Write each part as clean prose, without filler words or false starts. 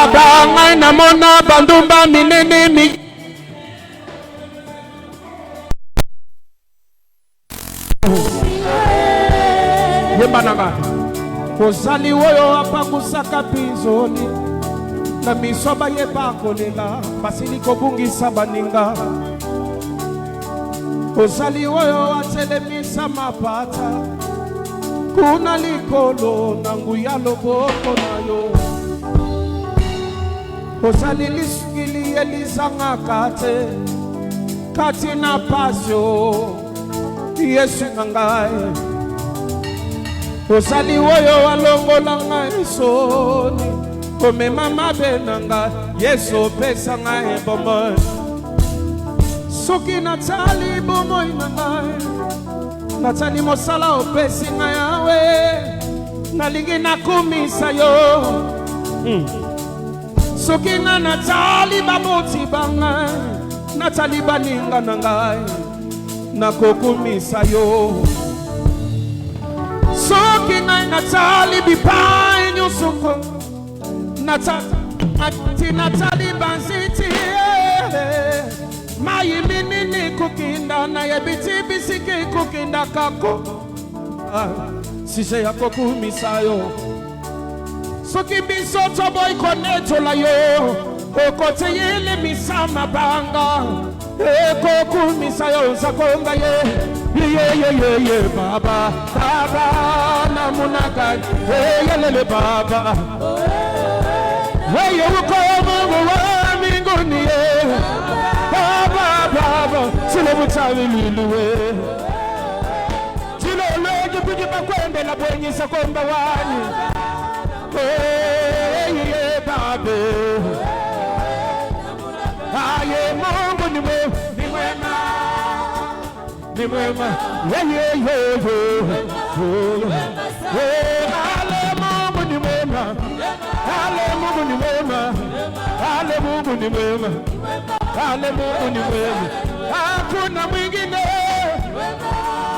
Abangai namona bandumba minene mi Yembananga Kozali woyo apakusaka pinzoni Na misoba yebakolela Basili kobungisa baninga Kozali woyo atelemisa mapata Kuna likolo nangu ya loboko na yo Kozali liskili elizanga kate Kati na pasyo Yesu nangai Kozali woyo walongola ngai soni Kome mama benanga Yesu pesa ngai bomoy Soki natali bomoy nangai Natali mosala opesi ngai awe Nalingi nakumisa yo Soki nga natali baboti bangai Natali baninga nangai Nakokumisa yo Soki nga natali bipai nyusuko Natali banziti Mayi minini kukinda Na yebiti bisiki kukinda kako Sise ya kukumisa yo Soki bisoto boy koneto la yo Okote yele misama banga Eko kumisa yo zakonga ye Ye baba Baba namunaka Yelele baba Hey uko mungu wa minguni ye Baba Sile mutawi liluwe Sile uleje kujipa kwende na bwenyisa komba wani Hey babe Aye mungu ni mwema Ni mwema Ale mungu ni mwema Ale mungu ni mwema Ale mungu ni mwema Ale mungu ni mwema Hakuna mwingine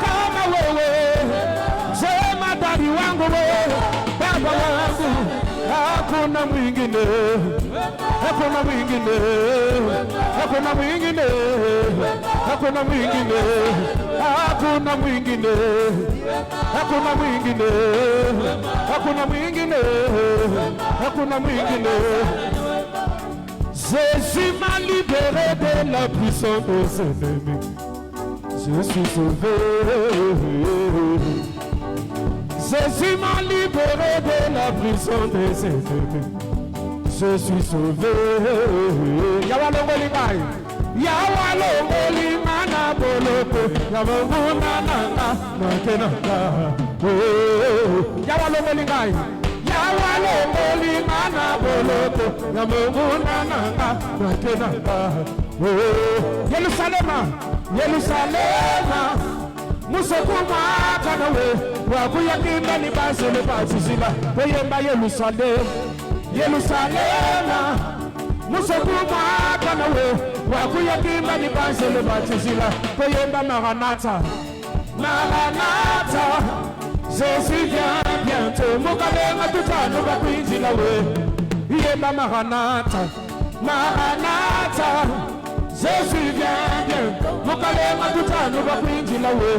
kama wewe Sema dadi wangu wewe Baba wangu Hakuna mwingine Hakuna mwingine Hakuna mwingine Hakuna mwingine Hakuna mwingine Hakuna mwingine Hakuna mwingine Hakuna mwingine Jésus m'a libéré de la prison des ennemis Je suis sauvé Jésus m'a libéré de la prison des ennemis Je suis sauvé Yawalongoli gai Yawalongoli mana boloko Yawalongona nanga Nakenanga Yawalongoli gai Yawalongoli mana boloko Yawalongona nanga Nakenanga Yerusalema Yerusalema Musokuma kanawe Wakuya kimba ni basi le basi zila Poyemba Yerusalem Yerusalema Musokuma kanawe Wakuya kimba ni basi le basi zila Poyemba Maranatha Maranatha Jésus vient bientôt Mukalenga tutano bakwinjila we Yemba Maranatha Maranatha Jésus vient bientôt Mukalenga tutano bakwinjila we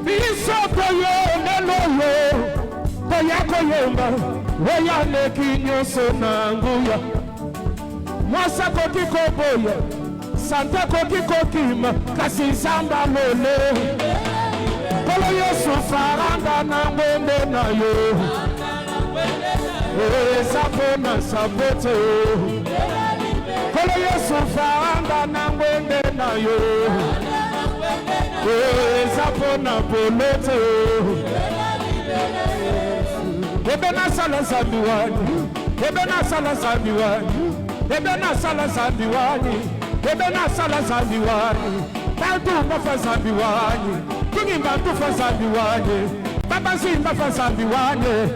Bisoko yo nelo yo Koyako yemba Weya nekinyo sonanguya Mwasa kokiko boya Santa kokiko kima Kasi samba lole Kolo yesu faranga na mwende na yo Sapona sapote Kolo Yesu fanda na ngwende na yo. Zapona polote. Ebena sala zambiwani. Ebena sala zambiwani. Ebena sala zambiwani. Ebena sala zambiwani. Bantu mafa zambiwani. Kungi bantu fa zambiwani. Baba zimba fa zambiwani.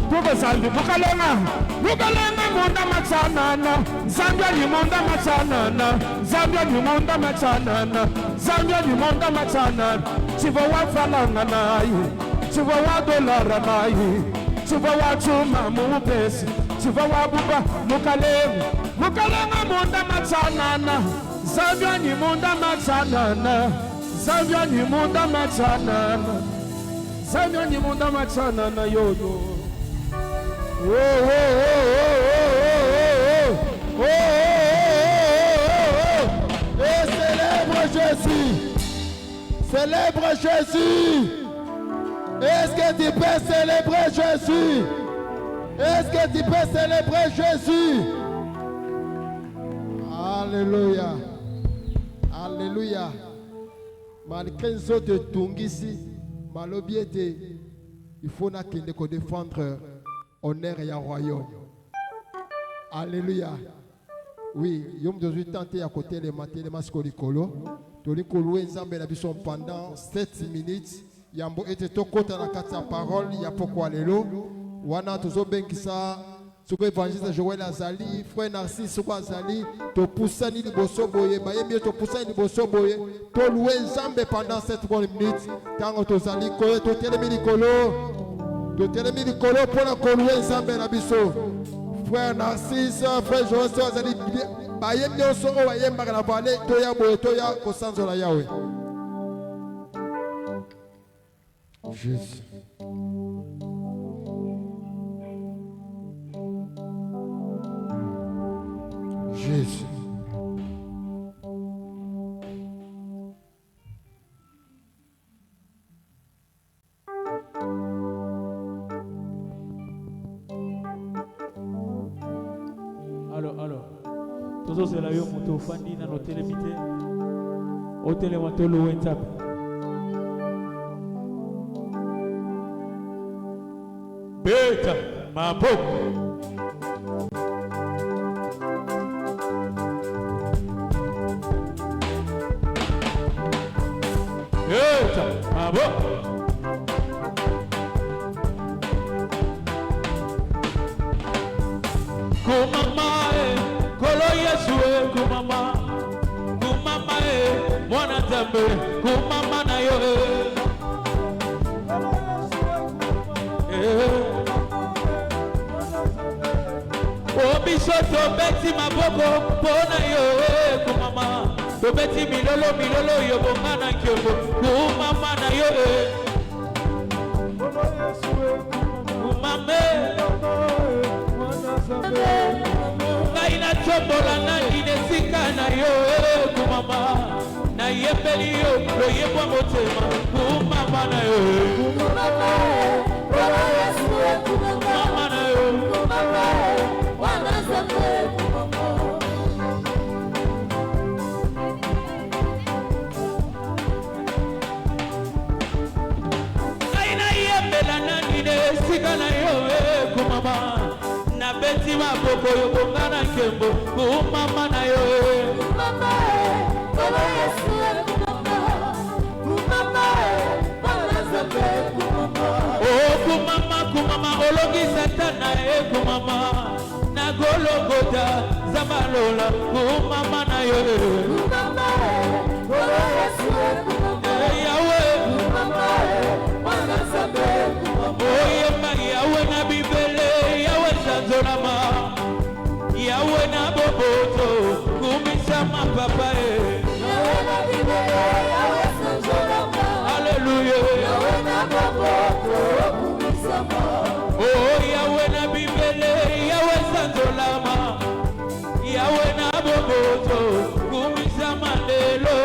Tuko zambi mukalenga. Mukalenga munda machanana. Zambia ni munda machanana. Zambia ni munda machanana. Zambia ni munda machanana. Chiva wa falanga nayi. Chiva wa dolara nayi. Chiva wa chuma mupesi. Chiva wa buba mukalenga. Mukalenga munda machanana. Zambia ni munda machanana. Zambia ni munda machanana. Zambia ni munda machanana yoyo. Oh, oh, oh, oh, oh, oh, oh, oh. Et célèbre Jésus. Célèbre Jésus. Est-ce que tu peux célébrer Jésus? Est-ce que tu peux célébrer Jésus? Alléluia. Alléluia. Malgré ce que tu ici, malobiete, il faut qu'il défendre honneur et royaume. Alléluia. Oui, yom dozu tenté à côté les matés les mascolicolo. Tolikolo nzambe na biso pendant 7 minutes. Yambo était to kota na kati ya parole ya pokwa lelo. Wana tozo benkisa soko évangéliste Joël Azali, frère Narcisse soko Azali, to poussani liboso boye, bayembi to poussani liboso boye. To louer nzambe pendant 7 minutes. Tango tozali ko to telemi likolo. To telemi likolo pona ko louer nzambe na biso. Frère Narcisse, frère Joël Azali, bayembi osongo bayemba na balé to ya boye to ya kosanzo la Yahweh. Jésus. Jésus. Alors, tous ceux là, ils ont fandi dans nos télémités, au télémanteau le WhatsApp. Beta, ma boque. Beta, ma boque. Kumama kolo Yesu kumama mwana tambe kumama na yo Obiso to beti maboko pona yo kumama to beti milolo yo bongana kyoko kumama na yo kumame Kaina chombola na inesika na yo kumama na yepeli yo lo yebwa motema kumama na yo kumama na yo wana zambe Kaina yepela na inesika na yo kumama beti maboko yo bongana kembo kumama na yo kumama kolo Yesu kumama bana zambe kumama ologi satana kumama na gologota zamalola kumama na yo kumama kolo Yesu Yahweh kumama bana zambe kumama Yahweh na bibele Zonama Yahweh na boboto kumisama papa Yahweh na bibele Yahweh sanzorama Hallelujah Yahweh na boboto kumisama Oh Yahweh na bibele Yahweh sanzorama Yahweh na boboto kumisama lelo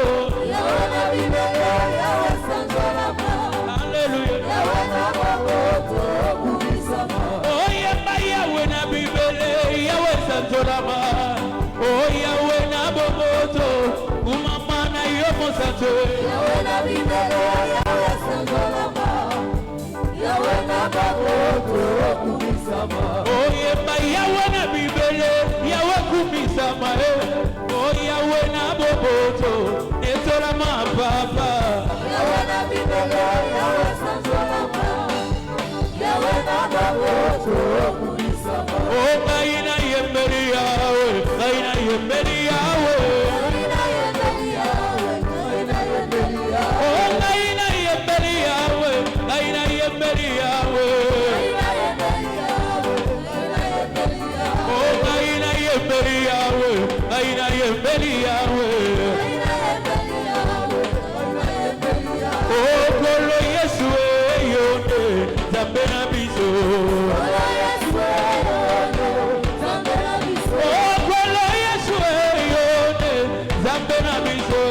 Yahweh na bibele Yahweh sanzorama Hallelujah Yahweh na boboto kumisama Yahweh na bibele Yahweh sanzorama Oh Oh yemba yawe na bibele yawe kumisama oh yawe na boboto netola mapapa yawe na bibele yawe sanzolama yawe na boboto kumisama oh kaina yemberi yawe kaina yemberi yawe kaina yemberi yawe kaina yemberi yawe oh kaina yemberi yawe kaina yemberi yawe Aina yembeli yawe Oh kolo Yesu yone zambe na biso Oh kolo Yesu yone zambe na biso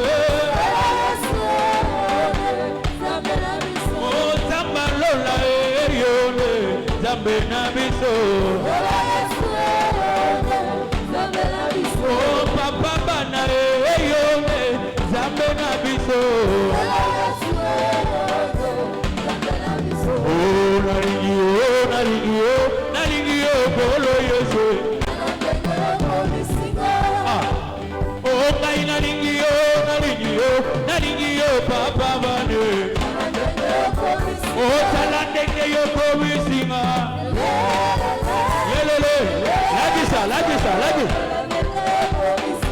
Oh zamba lola yone zambe na biso Oh papa bana yone zambe na biso Oh naringio bolo Yesu Oh kai naringio papa bana Oh talandenge yo promisinga Yelele lagisa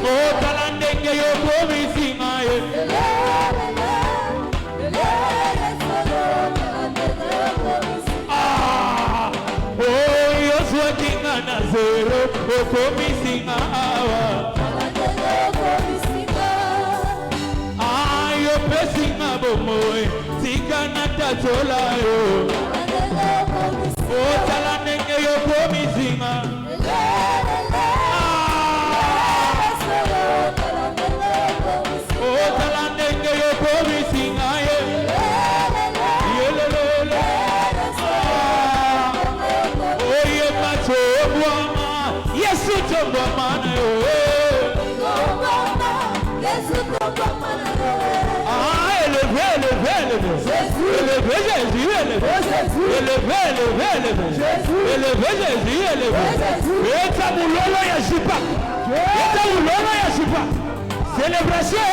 Oh talandenge yo promisinga Oh Yesu kinga na zero oh promisinga awa Yo pesinga bomoe tika na tatola yo Oh talandenge yo promisinga Oh talandenge yo promisinga Yelelele Oh ye matobwama Yesu tobwama na yo Célébration.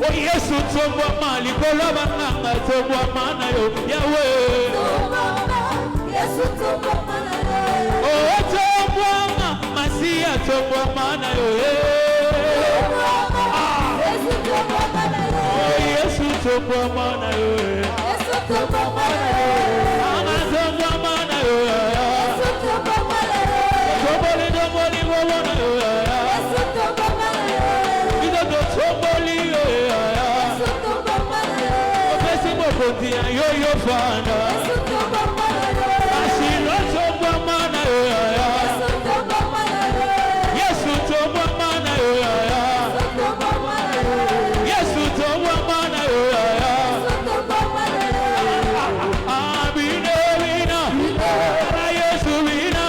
Oh Yesu tombo mali koloba nanga tombo mana yo Yahweh. Yesu tombo mana yo. Oh tombo Masia tombo mana yo. Yesu tombo mana yo. Oh Yesu tombo mana yo. Yesu tombo mana yo. Ama tombo mana yo. Yesu tombo mana yo. Tombo ni mana yo. Yesu tombo mana yo. Yo yo fana Yesu tombo mana yo. Asilo tombo mana yo Yesu tombo mana yo. Yesu tombo mana yo Yesu tombo mana yo Yesu tombo mana yo. Abine vina na Yesu vina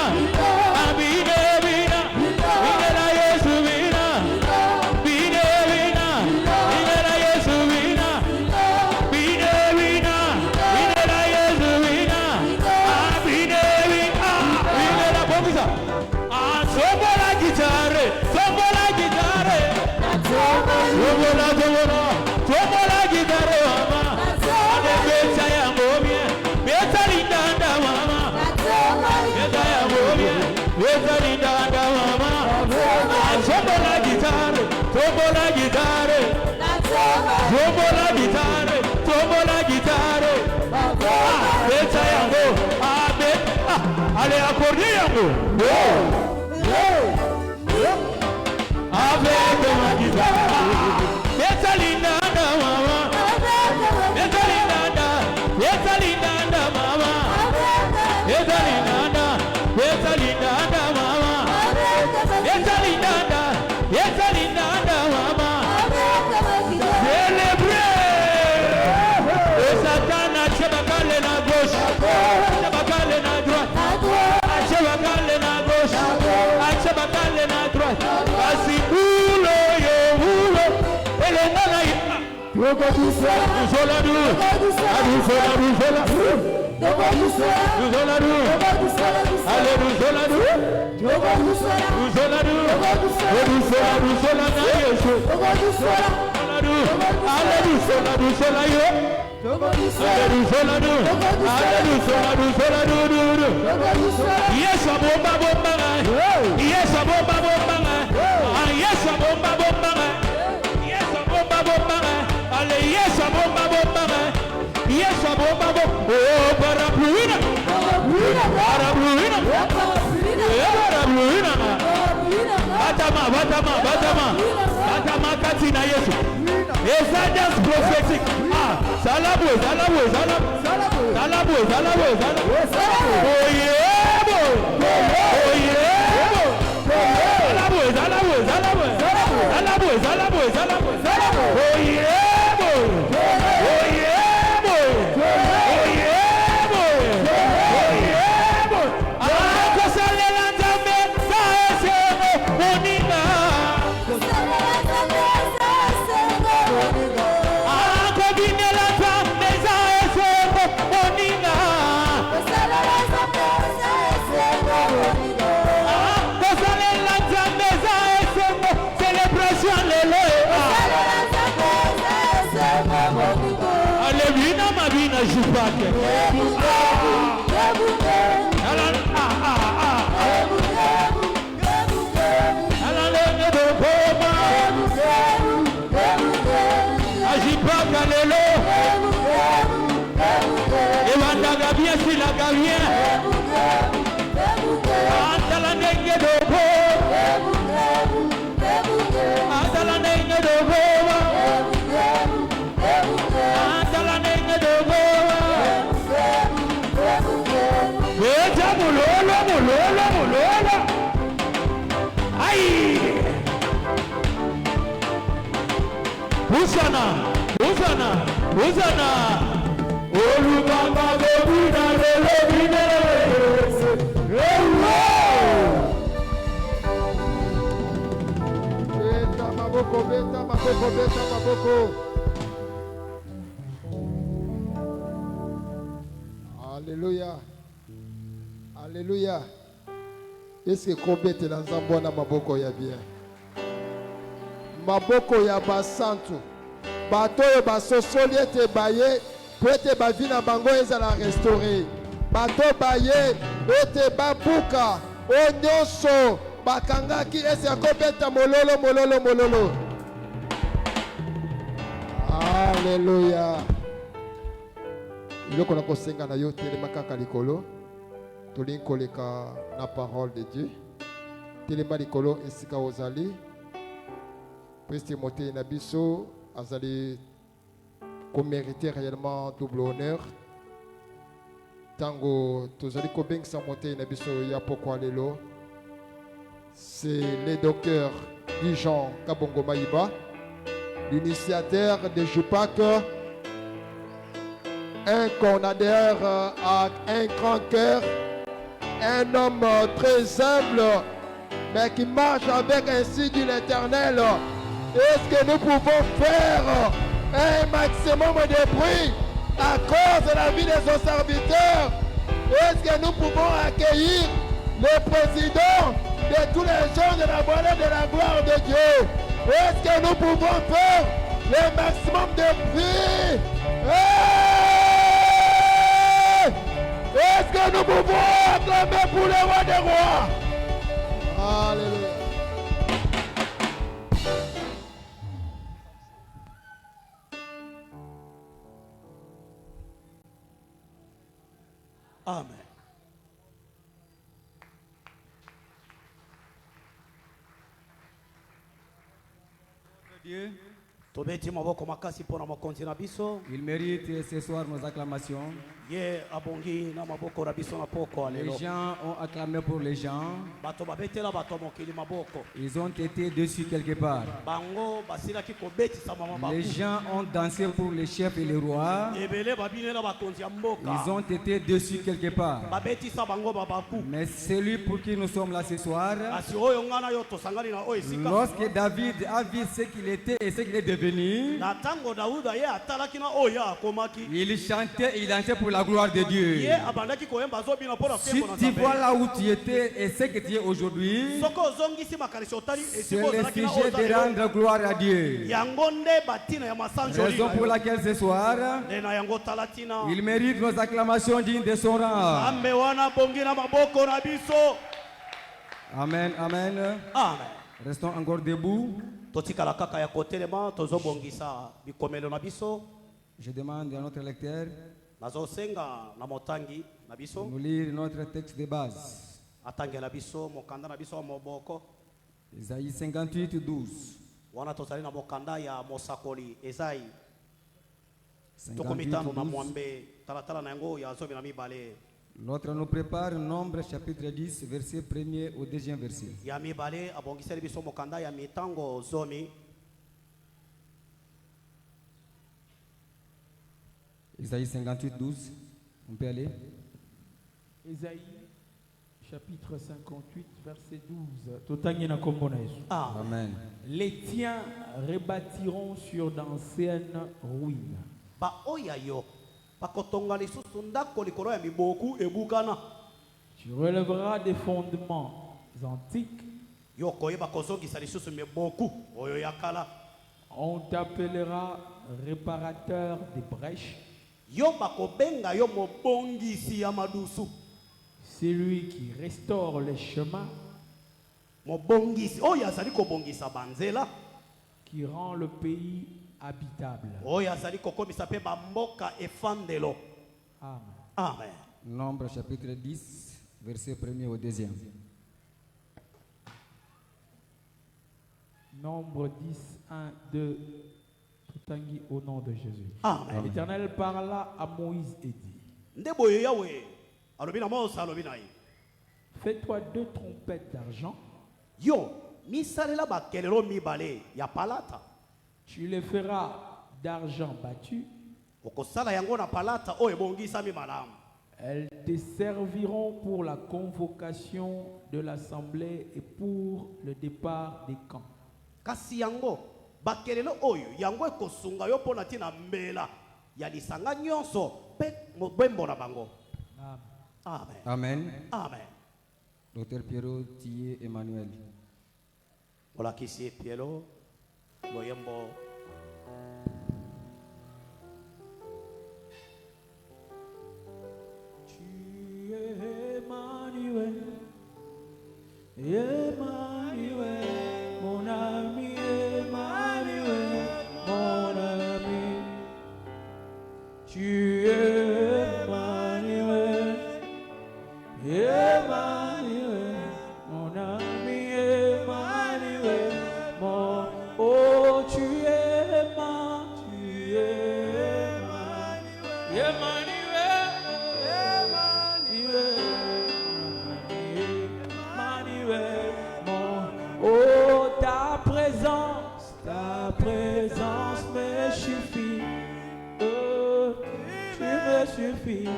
Abine vina na Yesu vina Abine vina na Yesu vina Tombola gitare mama ade beta ya ngomie beta lindanda mama beta ya ngomie beta lindanda mama tombola gitare beta ya ngo ale accorder yango avec ma guitare beta lindanda mama beta lindanda mama beta lindanda mama beta lindanda mama célébrer le Satan a chebakale na gauche chebakale na droite chebakale na gauche chebakale na droite kasi ulo yo ulo elengana Alléluia. Alléluia. Est-ce que Kobete na Nzambo na maboko ya bien? Maboko ya basantu. Bato yo basosoli ete baye po ete bavi na bango ezala restauré. Bato baye ete babuka o nyonso bakangaki ese akobeta mololo. Alléluia. Iloko na kosenga na yo telema kaka likolo. Tolingi koleka na parole de Dieu. Telema likolo esika ozali. Prince Timothée na biso azali ko mériter réellement double honneur. Tango tozali ko bengisa Timothée na biso ya pokwa lelo. C'est le docteur Dijon Kabongo Maïba, l'initiateur de JUPAC, un condamneur à un grand cœur, un homme très humble, mais qui marche avec un signe de l'Éternel. Est-ce que nous pouvons faire un maximum de bruit à cause de la vie de son serviteur? Est-ce que nous pouvons accueillir le président de tous les gens de la volée de la gloire de Dieu? Est-ce que nous pouvons faire le maximum de bruit? Est-ce que nous pouvons acclamer pour le roi des rois? Alléluia. Amen. Dieu. Il mérite ce soir nos acclamations. Les gens ont acclamé pour les gens. Ils ont été dessus quelque part. Les gens ont dansé pour les chefs et les rois. Ils ont été dessus quelque part. Mais celui pour qui nous sommes là ce soir, lorsque David a vu ce qu'il était et ce qu'il est devenu, venu, il chantait, il dansait pour la gloire de Dieu. Si tu vois là où tu étais et ce que tu es aujourd'hui, c'est le sujet de rendre gloire à Dieu. Raison pour laquelle ce soir, il mérite nos acclamations dignes de son rang. Amen, amen. Restons encore debout. Je demande à notre lecteur de nous lire notre texte de base. Isaïe 58, 12. 58, 12. L'autre nous prépare Nombre chapitre 10, verset 1er au 2e verset. Isaïe 58, 12. On peut aller. Isaïe chapitre 58, verset 12. Amen. Les tiens rebâtiront sur d'anciennes ruines. Tu relèveras des fondements antiques. On t'appellera réparateur des brèches. Celui qui restaure les chemins, qui rend le pays habitable. Amen. Amen. Nombre chapitre 10, verset 1er au 2e. Nombre 10, 1, 2, Tutangi au nom de Jésus. Amen. L'Éternel parla à Moïse et dit: Fais-toi 2 trompettes d'argent. Tu les feras d'argent battu. Elles te serviront pour la convocation de l'assemblée et pour le départ des camps. Amen. Amen. Amen. Docteur Pierrot Thier Emmanuel. Voilà qui c'est Pierrot. Loyembo. Tu es Emmanuel, Emmanuel, mon ami, Emmanuel, mon ami. Tu es Emmanuel, Emmanuel, mon ami, Emmanuel, mon... Oh, tu es Emmanuel, tu es Emmanuel, Emmanuel. Oh, ta présence me suffit. Tu me suffis,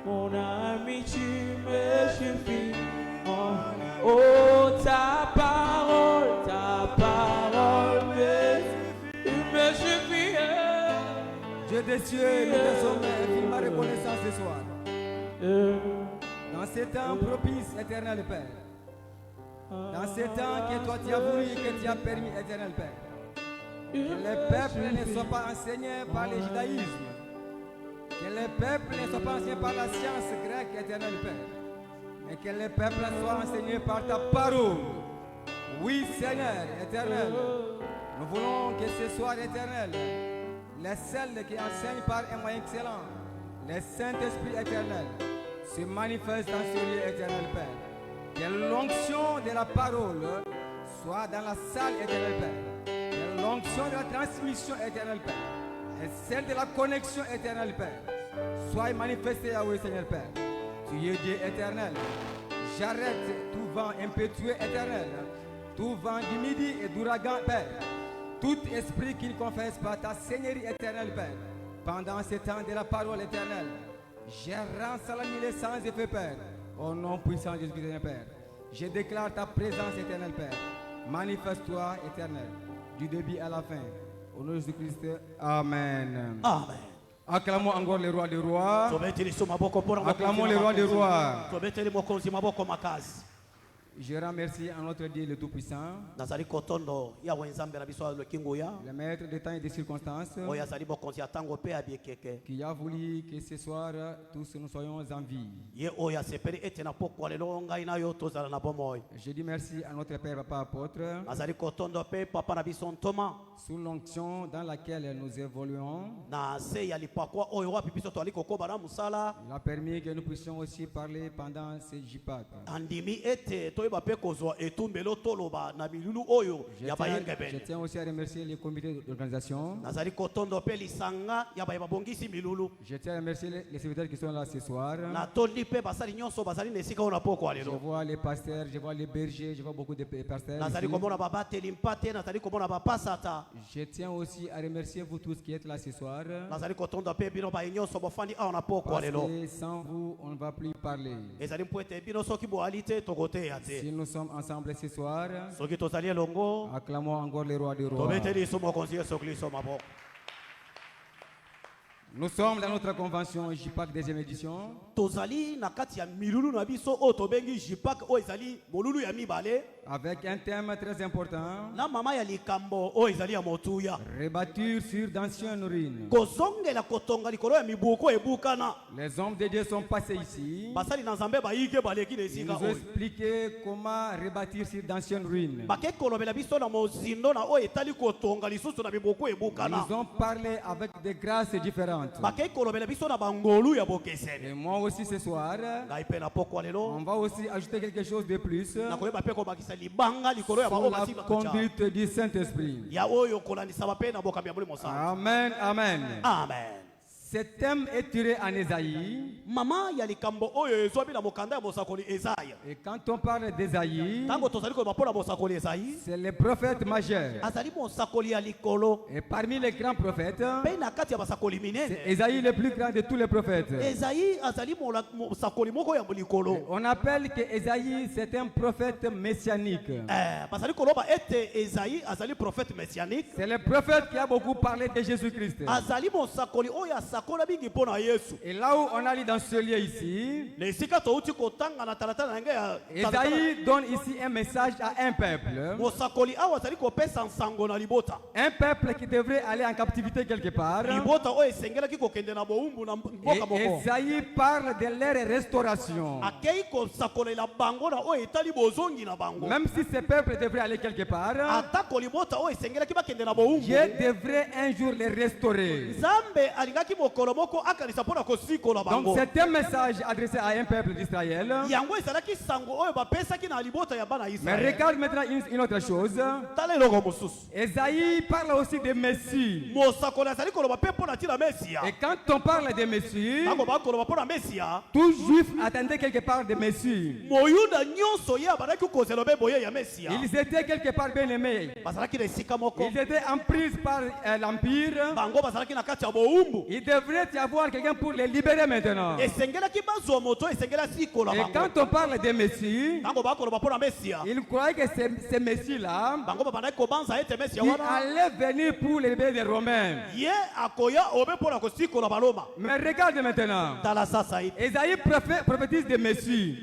mon ami, tu me suffis. Oh, ta parole me suffit. Dieu des cieux, nous te sommes infime ma reconnaissance ce soir. Dans ces temps propices, éternel Père. Dans ces temps que toi tu as voulu et que tu as permis, éternel Père. Que les peuples ne soient pas enseignés par le judaïsme. Que les peuples ne soient pas enseignés par la science grecque, éternel Père. Mais que les peuples soient enseignés par ta parole. Oui, Seigneur, éternel. Nous voulons que ce soir, éternel, les seuls qui enseignent par un moyen excellent, le Saint-Esprit éternel, se manifestent dans ce lieu, éternel Père. Que l'onction de la parole soit dans la salle, éternel Père. Que l'onction de la transmission, éternel Père, et celle de la connexion, éternel Père, soit manifestée, Yahweh, Seigneur Père. Tu es Dieu éternel. J'arrête tout vent impétueux, éternel, tout vent du midi et d'ouragan, Père. Tout esprit qui ne confesse pas ta Seigneurie éternelle, Père, pendant ce temps de la parole éternelle, je rends solennel sans effet, Père, au nom puissant de Jésus-Christ, Père. Je déclare ta présence éternelle, Père. Manifeste-toi, éternel, du début à la fin. Au nom de Jésus-Christ, Amen. Amen. Acclamons encore le roi des rois. Tobeteliso maboko mpona Acclamons le roi des rois. tobeteli mokonzi maboko makasi. Je remercie à notre Dieu le Tout-Puissant, nazali kotondo ya wenzambe na biso lokinguya le maître des temps et des circonstances, oyo azali bokonzi ya ntango mpe ya biekeke qui a voulu que ce soir tous nous soyons en vie. ye oyo asepeli ete na pokwa lelo ngai na yo tozala na bomoi. Je dis merci à notre Père Papa Apôtre, nazali kotondo mpe papa na biso ntoma sous l'onction dans laquelle nous évoluons. na se ya lipakwa oyo wapi biso toali kokoba na mosala. Il a permis que nous puissions aussi parler pendant ces JPAC. andimi ete toyeba mpe kozwa etumbelo toloba na milulu oyo Je ya tiens bayengebene. aussi à remercier les comités d'organisation. nazali kotondo mpe lisanga ya baye babongisi milulu. Je tiens à remercier les serviteurs qui sont là ce soir. natondi mpe basali nyonso bazali na esika oyo na pokwa Je lelo. vois les pasteurs, je vois les bergers, je vois beaucoup de pasteurs. nazali ici. komona babateli mpate nazali komona bapasata. Je tiens aussi à remercier vous tous qui êtes là ce soir. nazali kotonda mpe bino baye nyonso bofandi awa na pokwa Parce lelo. que sans vous, on ne va plus parler. ezali mpo ete bino soki boali te tokoteya te. Si nous sommes ensemble ce soir, soki tozali elongo acclamons encore le roi des rois. tobeteli liso mokonzi yesu kristo maboko. Nous sommes dans notre convention JPAC deuxième édition. tozali na kati ya milulu na biso oyo tobengi jipak oyo ezali molulu ya mibale Avec un thème très important, na mama ya likambo oyo ezali ya motuya. rebâtir sur d'anciennes ruines. kozongela kotonga likolo ya mibuku ebukana. Les hommes de Dieu sont passés ici. basali na nzambe bayike baleki na Ils esika nous ont oyo expliqué comment rebâtir sur d'anciennes ruines. bake kolobela biso na mozindo na oyo etali kotonga lisusu na mibuku ebukana. Ils ont parlé avec des grâces différentes. bake kolobela biso na bangolu ya bokeseni. Et moi aussi ce soir, ngai mpe na pokwa on lelo va aussi ajouter quelque chose de plus nakoyeba mpe kobakisa libanga likolo ya sous bango la basima conduite du Saint-Esprit. ya oyo kolandisa bape na bokambi ya molimo santu. Amen, amen. amen. Ce thème est tiré en Ésaïe. mama ya likambo oyo ezwami na mokanda ya mosakoli ezaya. Et quand on parle d'Ésaïe, ntango tozali koyeba mpo na mosakoli ezayi c'est le prophète majeur. azali mosakoli ya likolo Et parmi les grands prophètes, mpe na kati ya basakoli c'est minene Ésaïe le plus grand de tous les prophètes. ezayi azali mosakoli moko ya likolo. On appelle que Ésaïe, c'est un prophète messianique. bazali koloba ete ezayi azali prophète messianique. C'est le prophète qui a beaucoup parlé de Jésus-Christ. azali mosakoli oyo asakola mingi mpo na yesu. Et là où on a lu dans ce lieu ici, na esika touti kotanga na talatala na ngai ya Ésaïe donne ici un message à un peuple. mosakoli awa azali kopesa nsango na libota. Un peuple qui devrait aller en captivité quelque part. libota oyo esengelaki kokende na bowumbu na Et mboka moko. Ésaïe parle de leur restauration. akei kosakolela bango na oyo etali bozongi na bango. Même si ce peuple devrait aller quelque part, atako libota oyo esengelaki bakende na bowumbu. Dieu devrait un jour les restaurer. nzambe alingaki mokolo moko akanisa mpo na kosikola Donc bango. c'est un message adressé à un peuple d'Israël. yango ezalaki sango oyo bapesaki na libota ya bana ya Mais israele. regarde maintenant une autre chose. tala eloko mosusu. Ésaïe parle aussi de Messie. mosakoli azali koloba mpe mpo na ntina mesia. Et quand on parle de Messie, ntango bakoloba mpo na mesia. tout juif attendait quelque part de Messie. moyuda nyonso ye abandaki kozela mpe boye ya mesia. Ils étaient quelque part bien aimés. bazalaki na esika moko. Ils étaient en prise par l'Empire. bango bazalaki na kati ya bowumbu. Il devrait y avoir quelqu'un pour les libérer maintenant. esengelaki bazwa moto esengeli sikola Et bango. quand on parle de Messie, ntango bakoloba mpo na mesia. ils croyaient que ce Messie-là, bango babandaki kobanza ete mesia il wana. allait venir pour les libérer des Romains. ye akoya obe mpo na kosikola baloma. Mais regarde maintenant. tala sasa hivi. Ésaïe prophétise de Messie.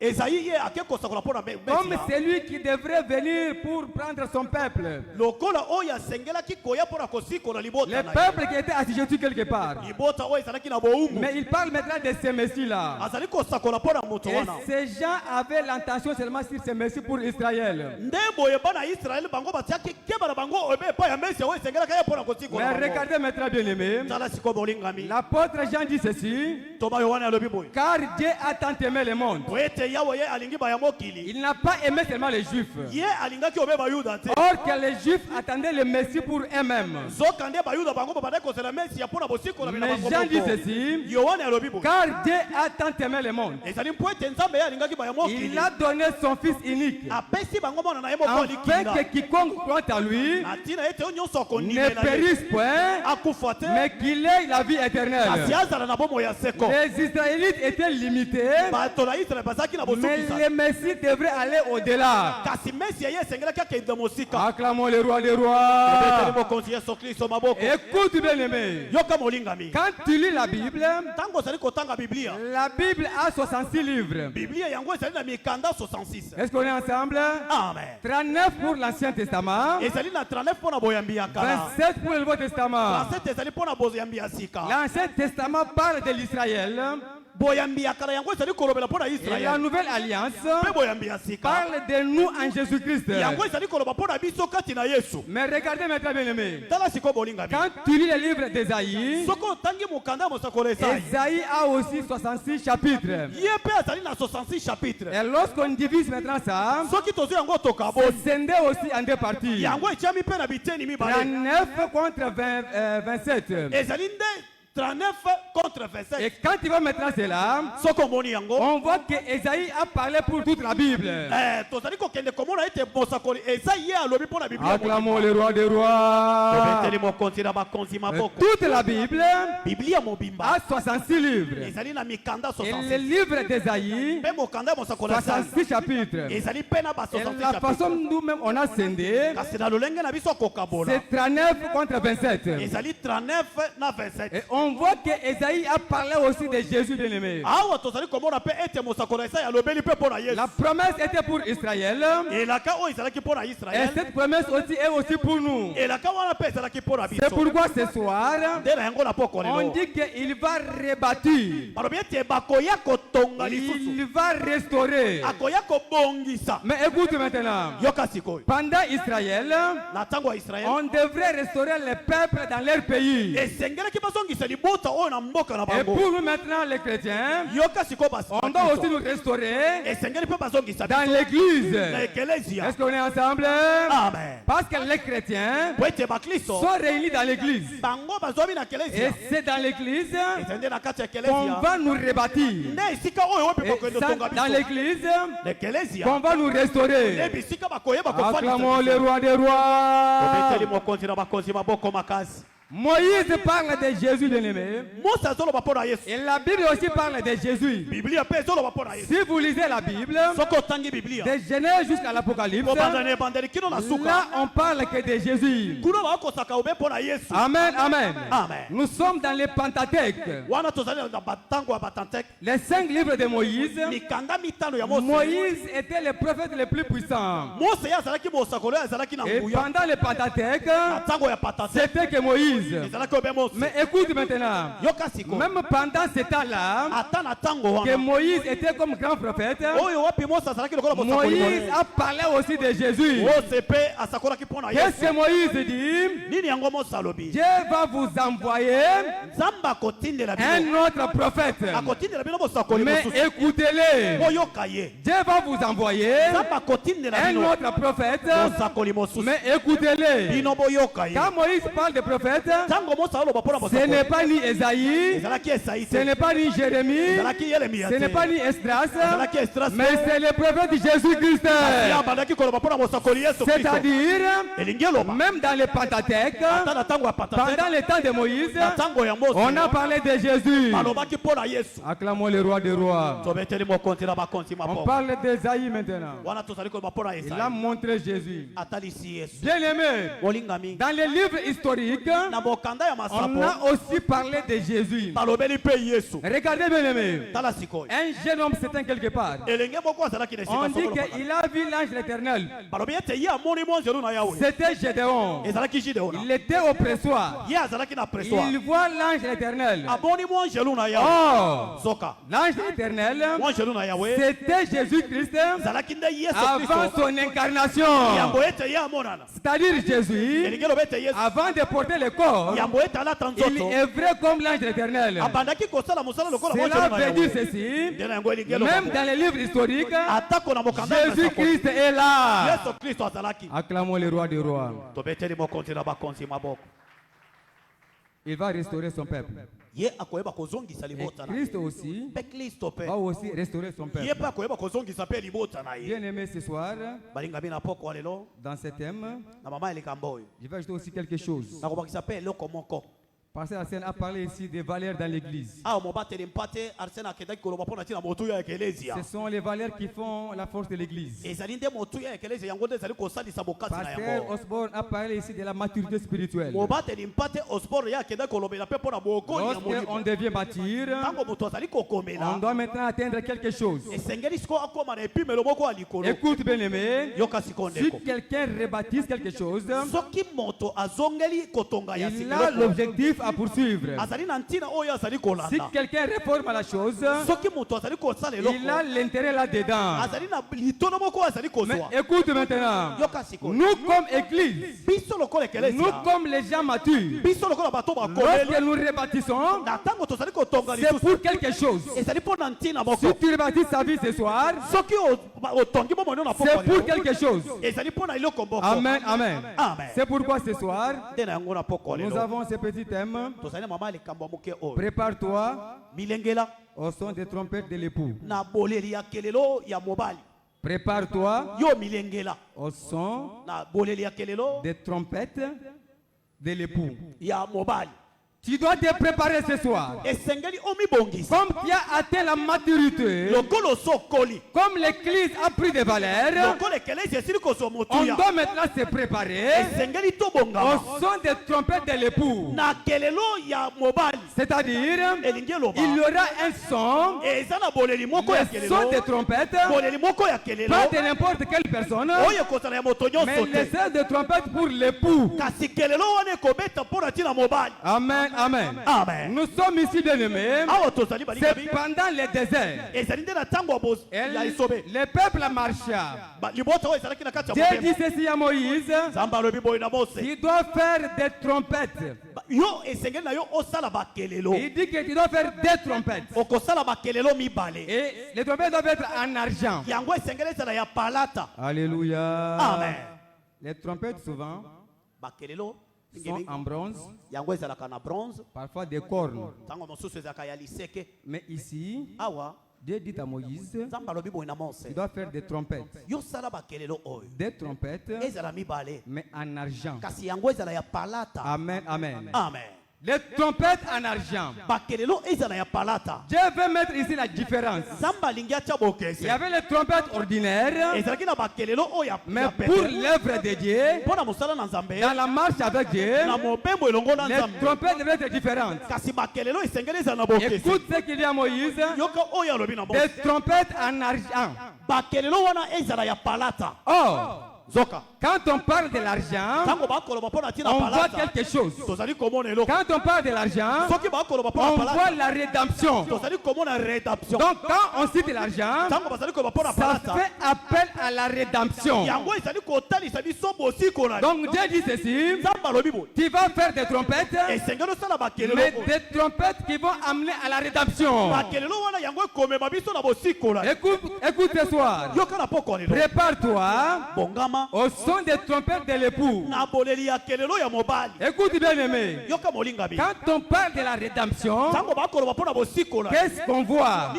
ezayi ye ake kosakola mpo na Comme mesia. celui qui devrait venir pour prendre son peuple. lokola oyo asengelaki koya mpo na kosikola libota Le na ye. peuple qui était assujetti quelque part. libota oyo ezalaki na bowumbu. Mais il parle maintenant de ce Messie-là. azali kosakola mpo na moto Et wana. ces gens avaient l'intention seulement sur ce Messie pour Israël. nde boye bana israele bango batiaki keba na bango obe epai ya mesia oyo esengelaki ye mpo na kosikola Mais bango. regardez maintenant bien aimé. tala sikoyo bolingami. L'apôtre Jean dit ceci. toma yohane alobi boye. Car Dieu a tant aimé le monde. po ete yawe ye alingi baya mokili. Il n'a pas aimé seulement les Juifs. ye alingaki obe bayuda te. Or que les Juifs attendaient le Messie pour eux-mêmes. zoka nde bayuda bango babandaki kozela mesia mpo na bosikola bina Mais bango Jean dit moko. ceci. yohane alobi boye. Car Dieu a tant aimé le monde. ezali mpo ete nzambe ye alingaki baya Il mokili. a donné son Fils unique. apesi bango mwana na ye moko Afin alikinda. que quiconque croit en lui na ntina ete oyo nyonso ne akondimela ye. périsse point, akufa te. mais qu'il ait la vie kasi éternelle. azala na bomoi ya seko. Les Israélites étaient limités bato na israele bazalaki le Messie devrait aller au-delà. Acclamons le roi des rois. Écoute bien aimé. Quand tu lis la Bible a 66 livres. Est-ce qu'on est ensemble? Amen. 39 pour l'Ancien Testament, 27 pour le Nouveau Testament. L'Ancien Testament parle de l'Israël. Et la nouvelle alliance parle de nous en Jésus-Christ. Mais regardez maintenant bien aimé. Quand tu lis le livre d'Ésaïe, Ésaïe a aussi 66 chapitres. Et lorsqu'on divise maintenant ça, c'est scindé aussi en deux parties. 39 contre 27. 39 contre 27. Et quand tu vas maintenant cela, on voit que Ésaïe a parlé pour toute la Bible. Acclamons le roi des rois. Toute la Bible a 66 livres. Et le livre d'Ésaïe, 66 chapitres. Et la façon dont nous-mêmes on a scindé, c'est 39 contre 27. Et on voit que Ésaïe a parlé aussi de Jésus bien-aimé. La promesse était pour Israël. Et cette promesse aussi est aussi pour nous. C'est pourquoi ce soir, on dit qu'il va rebâtir. Il va restaurer. Mais écoute maintenant. Pendant Israël, on devrait restaurer les peuples dans leur pays. Et pour nous maintenant les chrétiens, on doit aussi nous restaurer dans l'église. Est-ce qu'on est ensemble? Amen. Parce que les chrétiens sont réunis dans l'église. Et c'est dans l'église qu'on va nous rebâtir. Et c'est dans l'église qu'on va nous restaurer. Acclamons le roi des rois. Moïse parle de Jésus bien-aimé. Et la Bible aussi parle de Jésus. Si vous lisez la Bible, de Genèse jusqu'à l'Apocalypse, là on parle que de Jésus. Amen, amen. Nous sommes dans les Pentateuque. Les 5 livres de Moïse. Moïse était le prophète le plus puissant. Et pendant les Pentateuque, c'était que Moïse. Mais écoute maintenant, même pendant ce temps-là, que Moïse était comme grand prophète, Moïse a parlé aussi de Jésus. Qu'est-ce que Moïse dit? Dieu va vous envoyer un autre prophète. Mais écoutez-le. Dieu va vous envoyer un autre prophète. Mais écoutez-le. Quand Moïse parle de prophète, ce n'est pas ni Esaïe, ce n'est pas ni Jérémie, ce n'est pas ni Esdras, mais c'est le prophète Jésus-Christ. C'est-à-dire, même dans les Pentateuque, pendant le temps de Moïse, on a parlé de Jésus. Acclamons le roi des rois. On parle d'Esaïe maintenant. Il a montré Jésus. Bien aimé, dans les livres historiques, on a aussi parlé de Jésus. Regardez bien aimé. Un jeune homme s'éteint quelque part. On dit qu'il a vu l'ange de l'Éternel. C'était Gédéon. Il était au pressoir. Il voit l'ange de l'Éternel. Oh, l'ange de l'Éternel, c'était Jésus-Christ avant son incarnation. C'est-à-dire Jésus, avant de porter le corps, il est vrai comme l'ange de l'Éternel. Cela veut dire ceci. Même dans les livres historiques, Jésus-Christ est là. Acclamons le roi des rois. Il va restaurer son peuple. Et Christ aussi va aussi restaurer son peuple. Bien aimé ce soir, dans ce thème, je vais ajouter aussi quelque chose. Pasteur Arsène a parlé ici des valeurs dans l'église. Ce sont les valeurs qui font la force de l'église. Pasteur Osborne a parlé ici de la maturité spirituelle. Lorsqu'on devient mature, on doit maintenant atteindre quelque chose. Écoute bien aimé, si quelqu'un rebaptise quelque chose, il a l'objectif à poursuivre. Si quelqu'un réforme la chose, il a l'intérêt là-dedans. Mais écoute maintenant, nous comme église, nous comme les gens matures, lorsque nous rebâtissons, c'est pour quelque chose. Si tu rebâtis sa vie ce soir, c'est pour quelque chose. Amen, amen. C'est pourquoi ce soir, nous avons ce petit thème. Prépare-toi au son des trompettes de l'époux. Prépare-toi au son des trompettes de l'époux. Tu dois te préparer ce soir. Comme tu as atteint la maturité, comme l'église a pris des valeurs, on doit maintenant se préparer au son des trompettes de l'époux. C'est-à-dire, il y aura un son, le son des trompettes, pas de n'importe quelle personne, mais le son des trompettes pour l'époux. Amen. Amen. Amen. Nous sommes ici bien aimés. C'est pendant le désert. Le peuple marcha. Dieu dit ceci à Moïse. Il doit faire des trompettes. Il dit que tu dois faire des trompettes. Et les trompettes doivent être en argent. Alléluia. Amen. Les trompettes souvent sont en bronze, parfois des cornes. Mais ici, Dieu dit à Moïse, tu dois faire des trompettes. Des trompettes, mais en argent. Amen, amen. Amen. Les trompettes en argent. Dieu veut mettre ici la différence. Il y avait les trompettes ordinaires, mais pour l'œuvre de Dieu, dans la marche avec Dieu, les trompettes devaient être différentes. Écoute ce qu'il dit à Moïse, des trompettes en argent. Oh, quand on parle de l'argent, on voit quelque chose. Quand on parle de l'argent, on voit la rédemption. Donc quand on cite l'argent, ça fait appel à la rédemption. Donc Dieu dit ceci, tu vas faire des trompettes, mais des trompettes qui vont amener à la rédemption. Écoute ce soir, prépare-toi au son des trompettes de l'époux. Écoute bien aimé, quand on parle de la rédemption, qu'est-ce qu'on voit?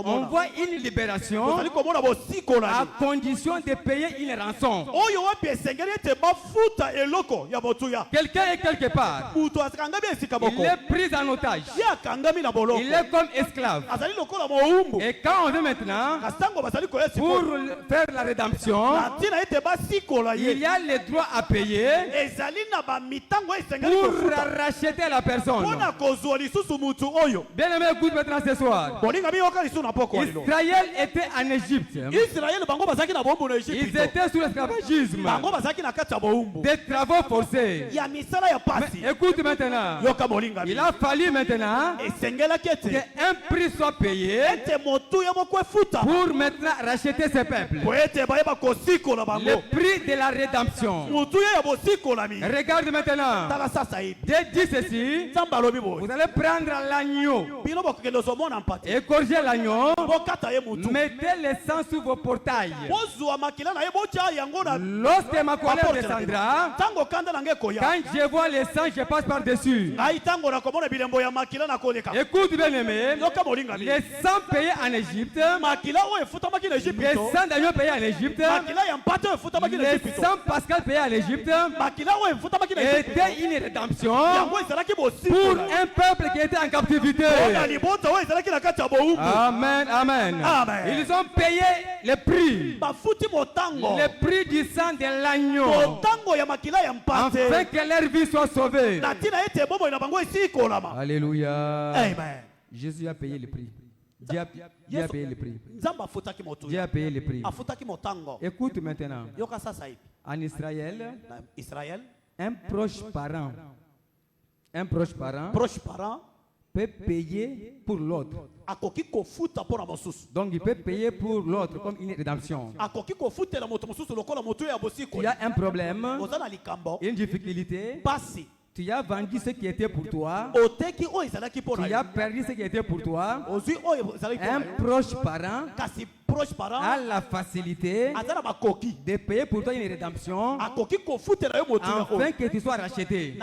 On voit une libération à condition de payer une rançon. Quelqu'un est quelque part, il est pris en otage, il est comme esclave. Et quand on veut maintenant, pour faire la rédemption, il y a le droit à payer pour racheter la personne. Bien aimé, écoute maintenant ce soir. Israël était en Égypte. Ils étaient sous l'esclavagisme, des travaux forcés. Mais écoute maintenant, il a fallu maintenant qu'un prix soit payé pour maintenant racheter ce peuple. Le prix de la rédemption. Regarde maintenant. Dieu dit ceci. Vous allez prendre l'agneau, égorger l'agneau, mettez le sang sous vos portails. Lorsque ma colère descendra, quand je vois le sang, je passe par-dessus. Écoute bien aimé, le sang payé en Égypte, le sang d'agneau payé en Égypte, le Le sang pascal payé à l'Égypte était une rédemption pour un peuple qui était en captivité. Amen, amen. Ils ont payé le prix du sang de l'agneau, afin que leur vie soit sauvée. Alléluia. Amen. Jésus a payé le prix. Dieu a payé le prix. Dieu a payé le prix. Écoute maintenant. En Israël, un proche parent peut payer pour l'autre. Donc il peut payer pour l'autre comme une rédemption. Tu as un problème, une difficulté. Tu as vendu ce qui était pour toi. Tu as perdu ce qui était pour toi. Un proche parent a la facilité de payer pour toi une rédemption afin que tu sois racheté.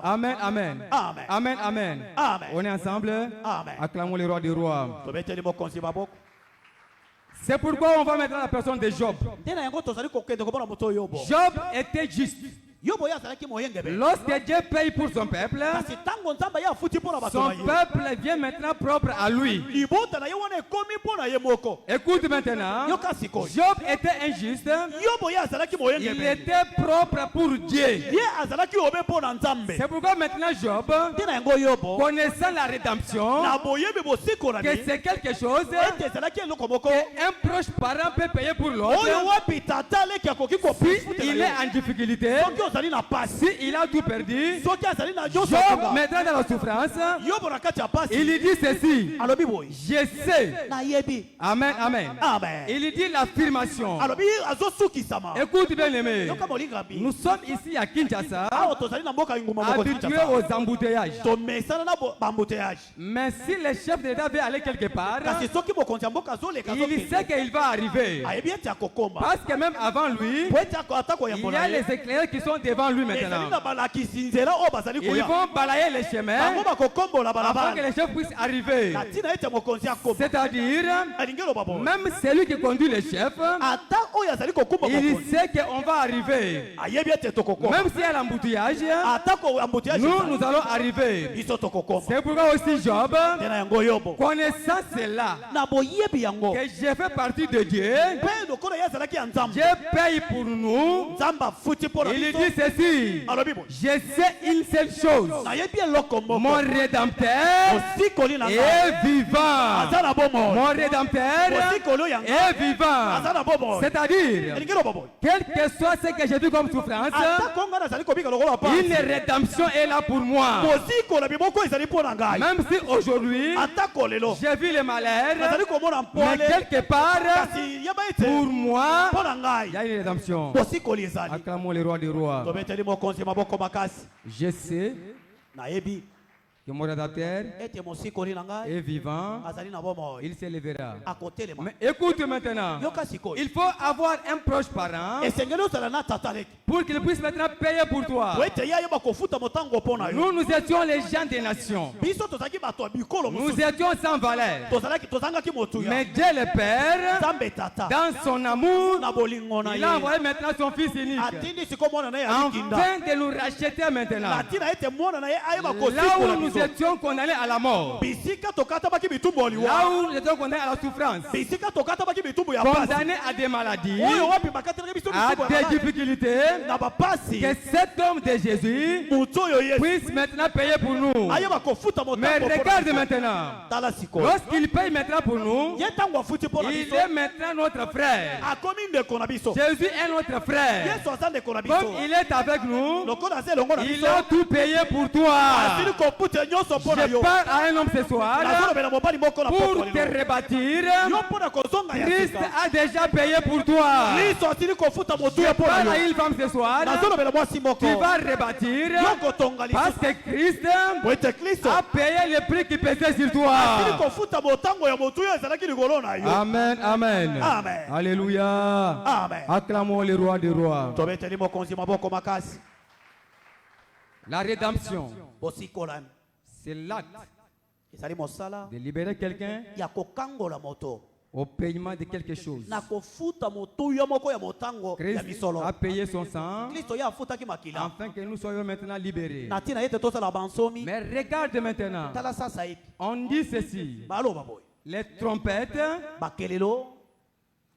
Amen, amen. Amen, amen. On est ensemble. Acclamons le roi des rois. C'est pourquoi on va maintenant à la personne de Job. Job était juste. Lorsque Dieu paye pour son peuple, son peuple vient maintenant propre à lui. Écoute maintenant, Job était injuste, il était propre pour Dieu. C'est pourquoi maintenant Job, connaissant la rédemption, que c'est quelque chose qu'un proche parent peut payer pour l'autre, si il est en difficulté, si il a tout perdu, Job maintenant dans la souffrance, il lui dit ceci: je sais. Amen, amen. Il lui dit l'affirmation. Écoute bien aimé, nous sommes ici à Kinshasa, habitués aux embouteillages. Mais si le chef d'État veut aller quelque part, il sait qu'il va arriver. Parce que même avant lui, il y a les éclaireurs qui sont devant lui maintenant. Ils vont balayer les chemins afin que les chefs puissent arriver. C'est-à-dire, même celui qui conduit les chefs, il sait qu'on va arriver. Même s'il y a l'embouteillage, nous allons arriver. C'est pourquoi aussi Job, connaissant cela, que je fais partie de Dieu, Dieu paye pour nous. Il dit ceci: je sais une seule chose, mon Rédempteur est vivant. Mon Rédempteur est vivant. C'est-à-dire, quel que soit ce que j'ai vu comme souffrance, une rédemption est là pour moi. Même si aujourd'hui j'ai vu le malheur, mais quelque part pour moi il y a une rédemption. Acclamons le roi des rois. Je sais que mon Rédempteur est vivant, il s'élèvera. Mais écoute maintenant, il faut avoir un proche parent pour qu'il puisse maintenant payer pour toi. Nous étions les gens des nations. Nous étions sans valeur. Mais Dieu le Père, dans son amour, il a envoyé maintenant son Fils unique afin de nous racheter maintenant. Là où nous étions condamnés à la mort, là où nous étions condamnés à la souffrance, condamnés à des maladies, à des difficultés, que cet homme de Jésus puisse maintenant payer pour nous. Mais regarde maintenant, lorsqu'il paye maintenant pour nous, il est maintenant notre frère. Jésus est notre frère. Comme il est avec nous, il a tout payé pour toi. Je parle à un homme ce soir pour te rebâtir. Christ a déjà payé pour toi. Je parle à une femme ce soir. Tu vas rebâtir parce que Christ a payé le prix qui pesait sur toi. Amen, amen. Alléluia. Acclamons le roi des rois. La rédemption, c'est l'acte de libérer quelqu'un au paiement de quelque chose. na kofuta motuyo moko ya motango ya Christ misolo. a payé son sang Kristo ya afutaki makila afin que nous soyons maintenant libérés. na tina yete tosala bansomi. Mais regarde maintenant, Tala sasa hivi on dit ceci, baloba boy les trompettes bakelelo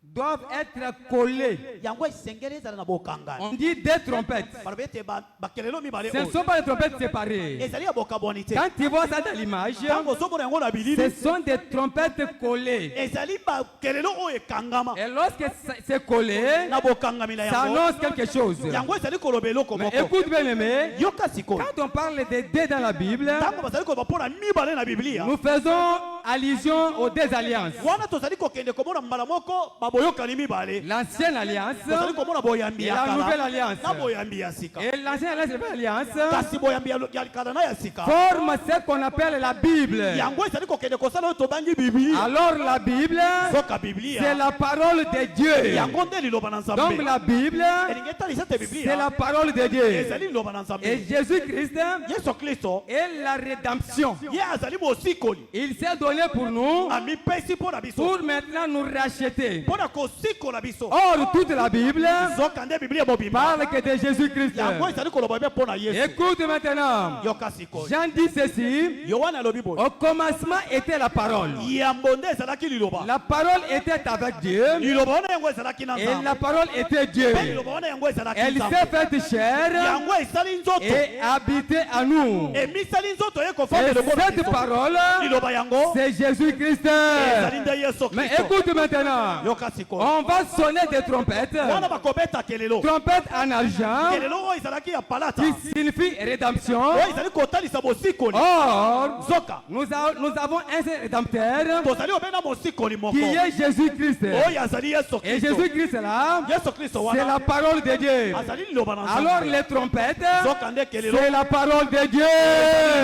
doivent être collées. yango esengeli ezala na bokangana. On dit des trompettes. Balobi ete bakelelo mibale Ce ne oyo sont pas des trompettes séparées. ezali ya bokabwani te. Quand tu vois ça dans l'image, Ntango ozomona yango na ce bilili sont des trompettes collées. ezali bakelelo oyo ekangama Et lorsque c'est collé, na bokangami na ça yango. annonce quelque chose. Yango ezali koloba eloko Mais moko. écoute bien aimé, Yoka sikoyo quand on parle des dés dans la Bible, ntango bazali koloba mpona mibale na biblia nous faisons allusion aux deux alliances. wana tozali kokende komona mbala moko baboyokani mibale. L'ancienne alliance tozali komona boyambi et ya la nouvelle kala alliance. na boyambi ya sika. Et l'ancienne alliance et la nouvelle alliance Kasi boyambi ya kala na ya sika forment ce qu'on appelle la Bible. yango ezali kokende kosala oyo tobangi biblia. Alors la Bible, soka c'est biblia la parole de Dieu. yango nde liloba na Donc nzambe. la Bible, elingi etalisa te c'est biblia la parole de Dieu. ezali liloba na Et nzambe. Jésus-Christ yesu kristo est la rédemption. ye azali mosikoli Il s'est donné pour nous, amipesi mpo na biso pour maintenant nous racheter. mpo na kosikola biso. Or, toute la Bible soka nde biblia mobimba parle que de Jésus-Christ. yango ezali koloba mpe mpo na yesu. Écoute maintenant. yoka sikoyo Jean dit ceci. yohana alobi boye Au commencement était la parole. yambo nde ezalaki liloba. La parole était avec Dieu. liloba wana yango ezalaki na Et la nzambe parole était Dieu. mpe liloba wana yango ezalaki Elle nzambe. s'est faite chair yango esali nzoto et habitait à nous. emisali nzoto ye Et kofanda lokola cette biso. parole, liloba yango c'est Jésus-Christ. ezali nde yesu Mais kristo. écoute maintenant. yoka sikoyo On va sonner des trompettes. wana bakobeta kelelo Trompettes en argent kelelo oyo ezalaki ya palata qui signifie rédemption. oyo ezali kotalisa mosikoli. Or, zoka nous avons un seul rédempteur tozali obena mosikoli moko qui est Jésus-Christ. oyo azali yesu Et kristo. Jésus-Christ là, yesu kristo c'est wana la parole de Dieu. azali liloba na Alors nzambe. les trompettes, zoka nde kelelo c'est la parole de Dieu.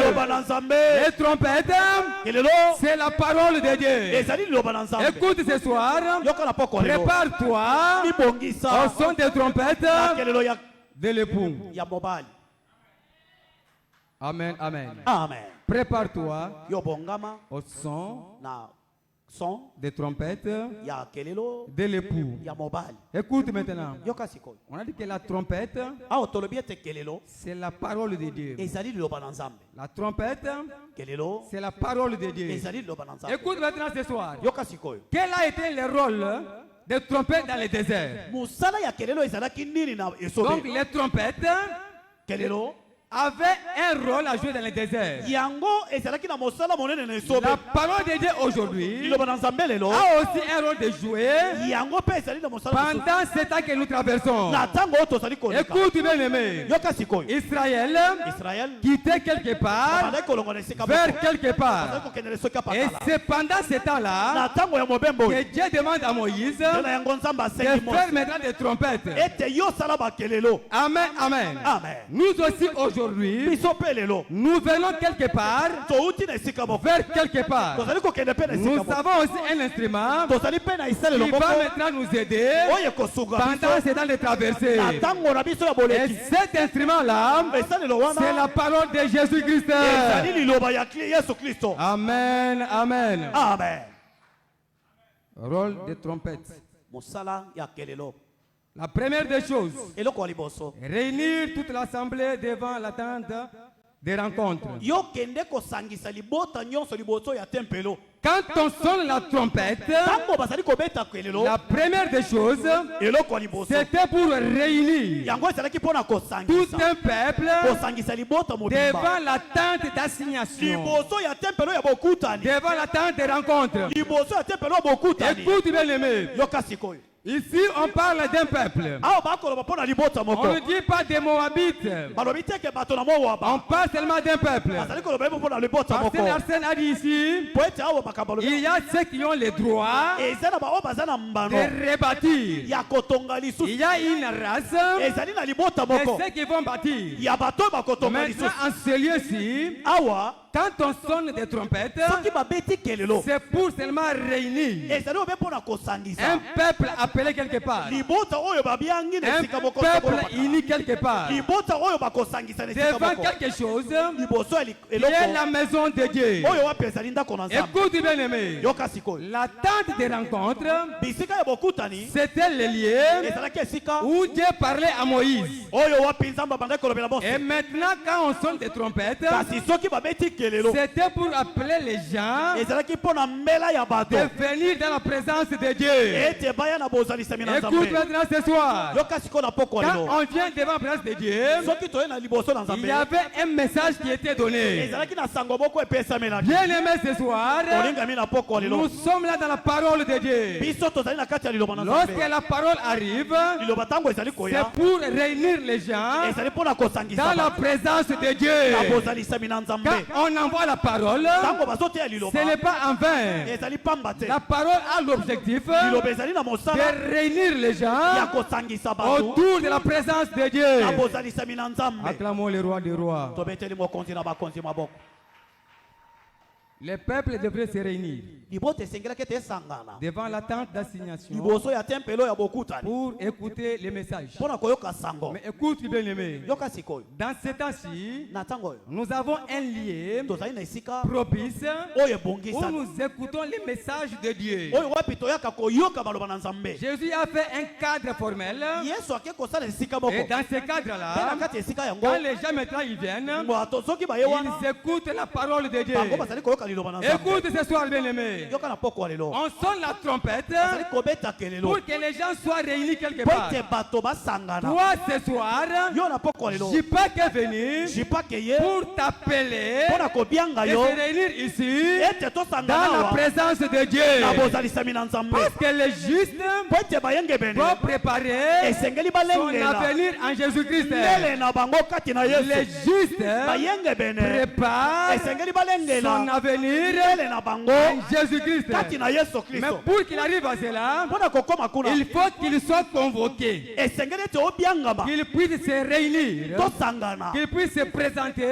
liloba na nzambe. Les trompettes, kelelo c'est la parole de Dieu. ezali liloba na nzambe. Écoute ce soir, yoka na poko lelo prépare-toi libongisa au son des trompettes na kelelo de l'époux. ya mobali. Amen, amen. amen. Prépare-toi yo bongama au son na son des trompettes ya kelelo de l'époux. ya mobali. Écoute maintenant. yoka sikoyo On a dit que la trompette, awa tolobi ete kelelo c'est la parole de Dieu. ezali liloba na nzambe. La trompette, kelelo c'est la parole de Dieu. ezali liloba na nzambe. Écoute maintenant ce soir. yoka sikoyo Quel a été le rôle des trompettes dans le désert? mosala ya kelelo ezalaki nini na Donc esobe. les trompettes kelelo avaient un rôle à jouer dans le désert. yango ezalaki na mosala monene na esobe. La parole de Dieu aujourd'hui liloba na nzambe lelo a aussi un rôle de jouer yango mpe ezali na mosala mosusu. pendant ce temps que nous traversons. na ntango oyo tozali koleka. Écoute bien aimé. yoka sikoyo Israël israel quittait quelque part bazali kolonga na esika vers moko. quelque bazali part. kokendela soki ya Et patala. c'est pendant ce temps-là na ntango ya mobembo oyo que Dieu demande à Moïse nde na yango nzambe de asengi faire mosi maintenant des trompettes. ete yo sala bakelelo. Amen, amen. amen. Nous aussi aujourd'hui, biso mpe lelo nous venons quelque part touti na esika moko. vers quelque part. tozali kokende mpe na Nous esika moko. avons aussi un instrument tozali mpe na esalelo qui moko va maintenant nous aider oyo ekosunga pendant biso ce temps de traversée. na ntango na biso ya Et boleki. cet instrument-là, esalelo c'est wana la parole de Jésus-Christ. ezali liloba ya yesu kristo. Amen, amen. amen. Rôle de trompette. mosala ya kelelo La première des choses, eloko ya liboso réunir toute l'assemblée devant la tente des rencontres. yo kende kosangisa libota nyonso liboso ya tempelo. Quand on sonne la trompette, ntango bazali kobeta kelelo la première des choses, eloko ya liboso c'était pour réunir yango ezalaki mpona tout kosangisa un peuple kosangisa libota mobimba devant la tente d'assignation, liboso ya tempelo ya bokutani. devant la tente des rencontres. liboso ya tempelo ya bokutani. Écoute bien aimé, yoka sikoyo ici on parle d'un peuple. awa bakoloba mpo na libota On moko. ne dit pas des Moabites, balobi teke bato na on mowaba parle seulement d'un peuple. bazali koloba ebo mpo na libota moko. Pasteur Arsène a dit ici, po ete awa makambo il y a ceux qui ont le droit eza na baoyo baza na mbano de rebâtir. ya kotonga Il lisusu. y a une race ezali na libota et moko ceux qui vont bâtir. ya bato oyo bakotonga Maintenant, lisusu. en ce lieu-ci, awa Quand on sonne des trompettes, c'est pour seulement réunir un peuple appelé quelque part, un peuple uni quelque part, devant quelque chose qui est la maison de Dieu. Écoute bien aimé, la tente des rencontres, c'était le lieu où Dieu parlait à Moïse. Et maintenant quand on sonne des trompettes, c'était pour appeler les gens de venir dans la présence de Dieu. Écoute maintenant ce soir, quand on vient devant la présence de Dieu, il y avait un message qui était donné. Bien aimé ce soir, nous sommes là dans la parole de Dieu. Lorsque la parole arrive, c'est pour réunir les gens dans la présence de Dieu. Quand on envoie la parole, ce n'est pas en vain. La parole a l'objectif de réunir les gens autour de la présence de Dieu. Acclamons le roi des rois. Les peuples devraient se réunir devant la tente d'assignation pour écouter les messages. Mais écoute bien aimé, dans ce temps-ci, nous avons un lieu propice où nous écoutons les messages de Dieu. Jésus a fait un cadre formel, et dans ce cadre-là, quand les gens maintenant ils viennent, ils écoutent la parole de Dieu. Écoute ce soir bien aimé, on sonne la trompette pour que les gens soient réunis quelque part. Toi ce soir, je pas que venir pour t'appeler et se réunir ici dans la présence de Dieu. Parce que les justes vont préparer son avenir en Jésus-Christ. Les justes préparent son avenir en Jésus-Christ. Mais pour qu'il arrive à cela, il faut qu'il soit convoqué, qu'il puisse se réunir, qu'il puisse se présenter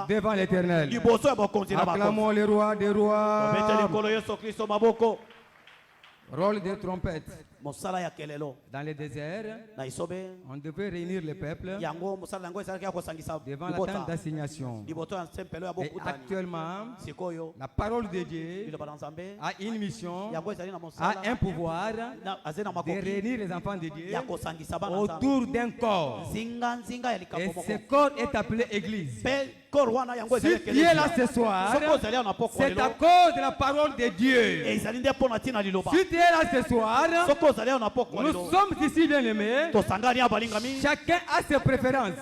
devant l'Éternel. Acclamons le roi des rois. Rôle des trompettes. Dans les déserts, on devait réunir le peuple devant la tente d'assignation. Et actuellement, la parole de Dieu a une mission, a un pouvoir de réunir les enfants de Dieu autour d'un corps. Et ce corps est appelé Église. Si tu es là ce soir, c'est à cause de la parole de Dieu. Si tu es là ce soir, nous sommes ici bien aimés. Chacun a ses préférences.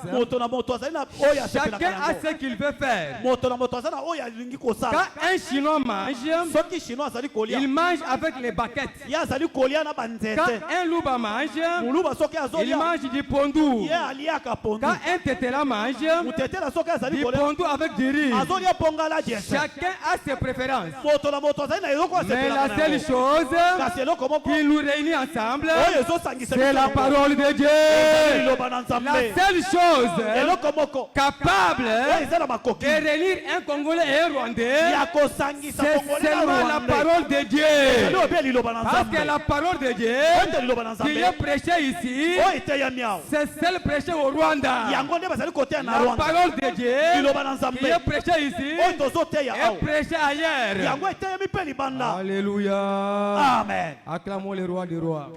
Chacun a ce qu'il veut faire. Quand un Chinois mange, il mange avec les baguettes. Quand un Luba mange, il mange du pondou. Quand un Tétela mange, du pondou avec du riz. Chacun a ses préférences. Mais la seule chose qui nous réunit ensemble, c'est la parole de Dieu. La seule chose capable de réunir un Congolais et un Rwandais, c'est seulement la parole de Dieu. Parce que la parole de Dieu qui est prêchée ici, c'est celle prêchée au Rwanda. La parole de Dieu qui est prêchée ici est prêchée ailleurs. Alléluia. Amen. Acclamons le roi des rois.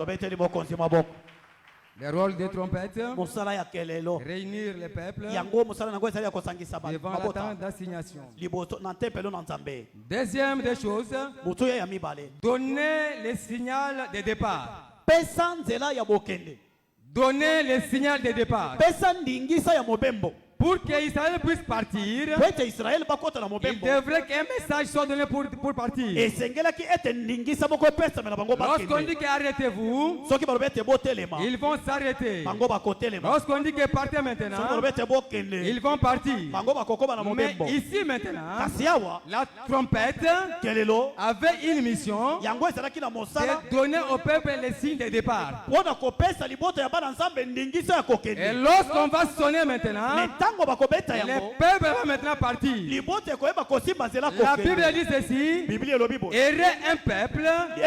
Le rôle des trompettes, réunir les peuples devant la tente d'assignation. Deuxième des choses, donner le signal de départ. Donner le signal de départ. Pour qu'Israël puisse partir, il devrait qu'un message soit donné pour partir. Lorsqu'on dit qu'arrêtez-vous, ils vont s'arrêter. Lorsqu'on dit que partez maintenant, ils vont partir. Mais ici maintenant, la trompette avait une mission de donner au peuple les signes de départ. Et lorsqu'on va sonner maintenant, Le peuple va maintenant partir. La Bible dit ceci. Heureux un peuple qui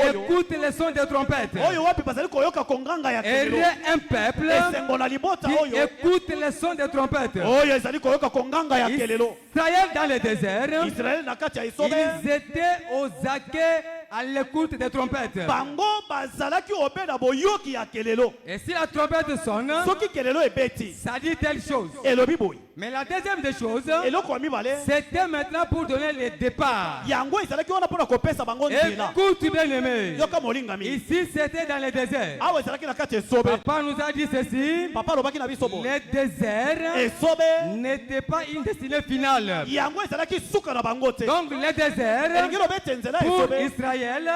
écoute le son des trompettes. Heureux un peuple qui écoute le son des trompettes. Israël dans le désert, ils étaient aux aguets à l'écoute des trompettes. Et si la trompette sonne, ça dit telle chose. Mais la deuxième des choses, c'était maintenant pour donner le départ. Écoute bien aimé, ici c'était dans le désert. Papa nous a dit ceci, le désert n'était pas une destinée finale. Donc le désert pour Israël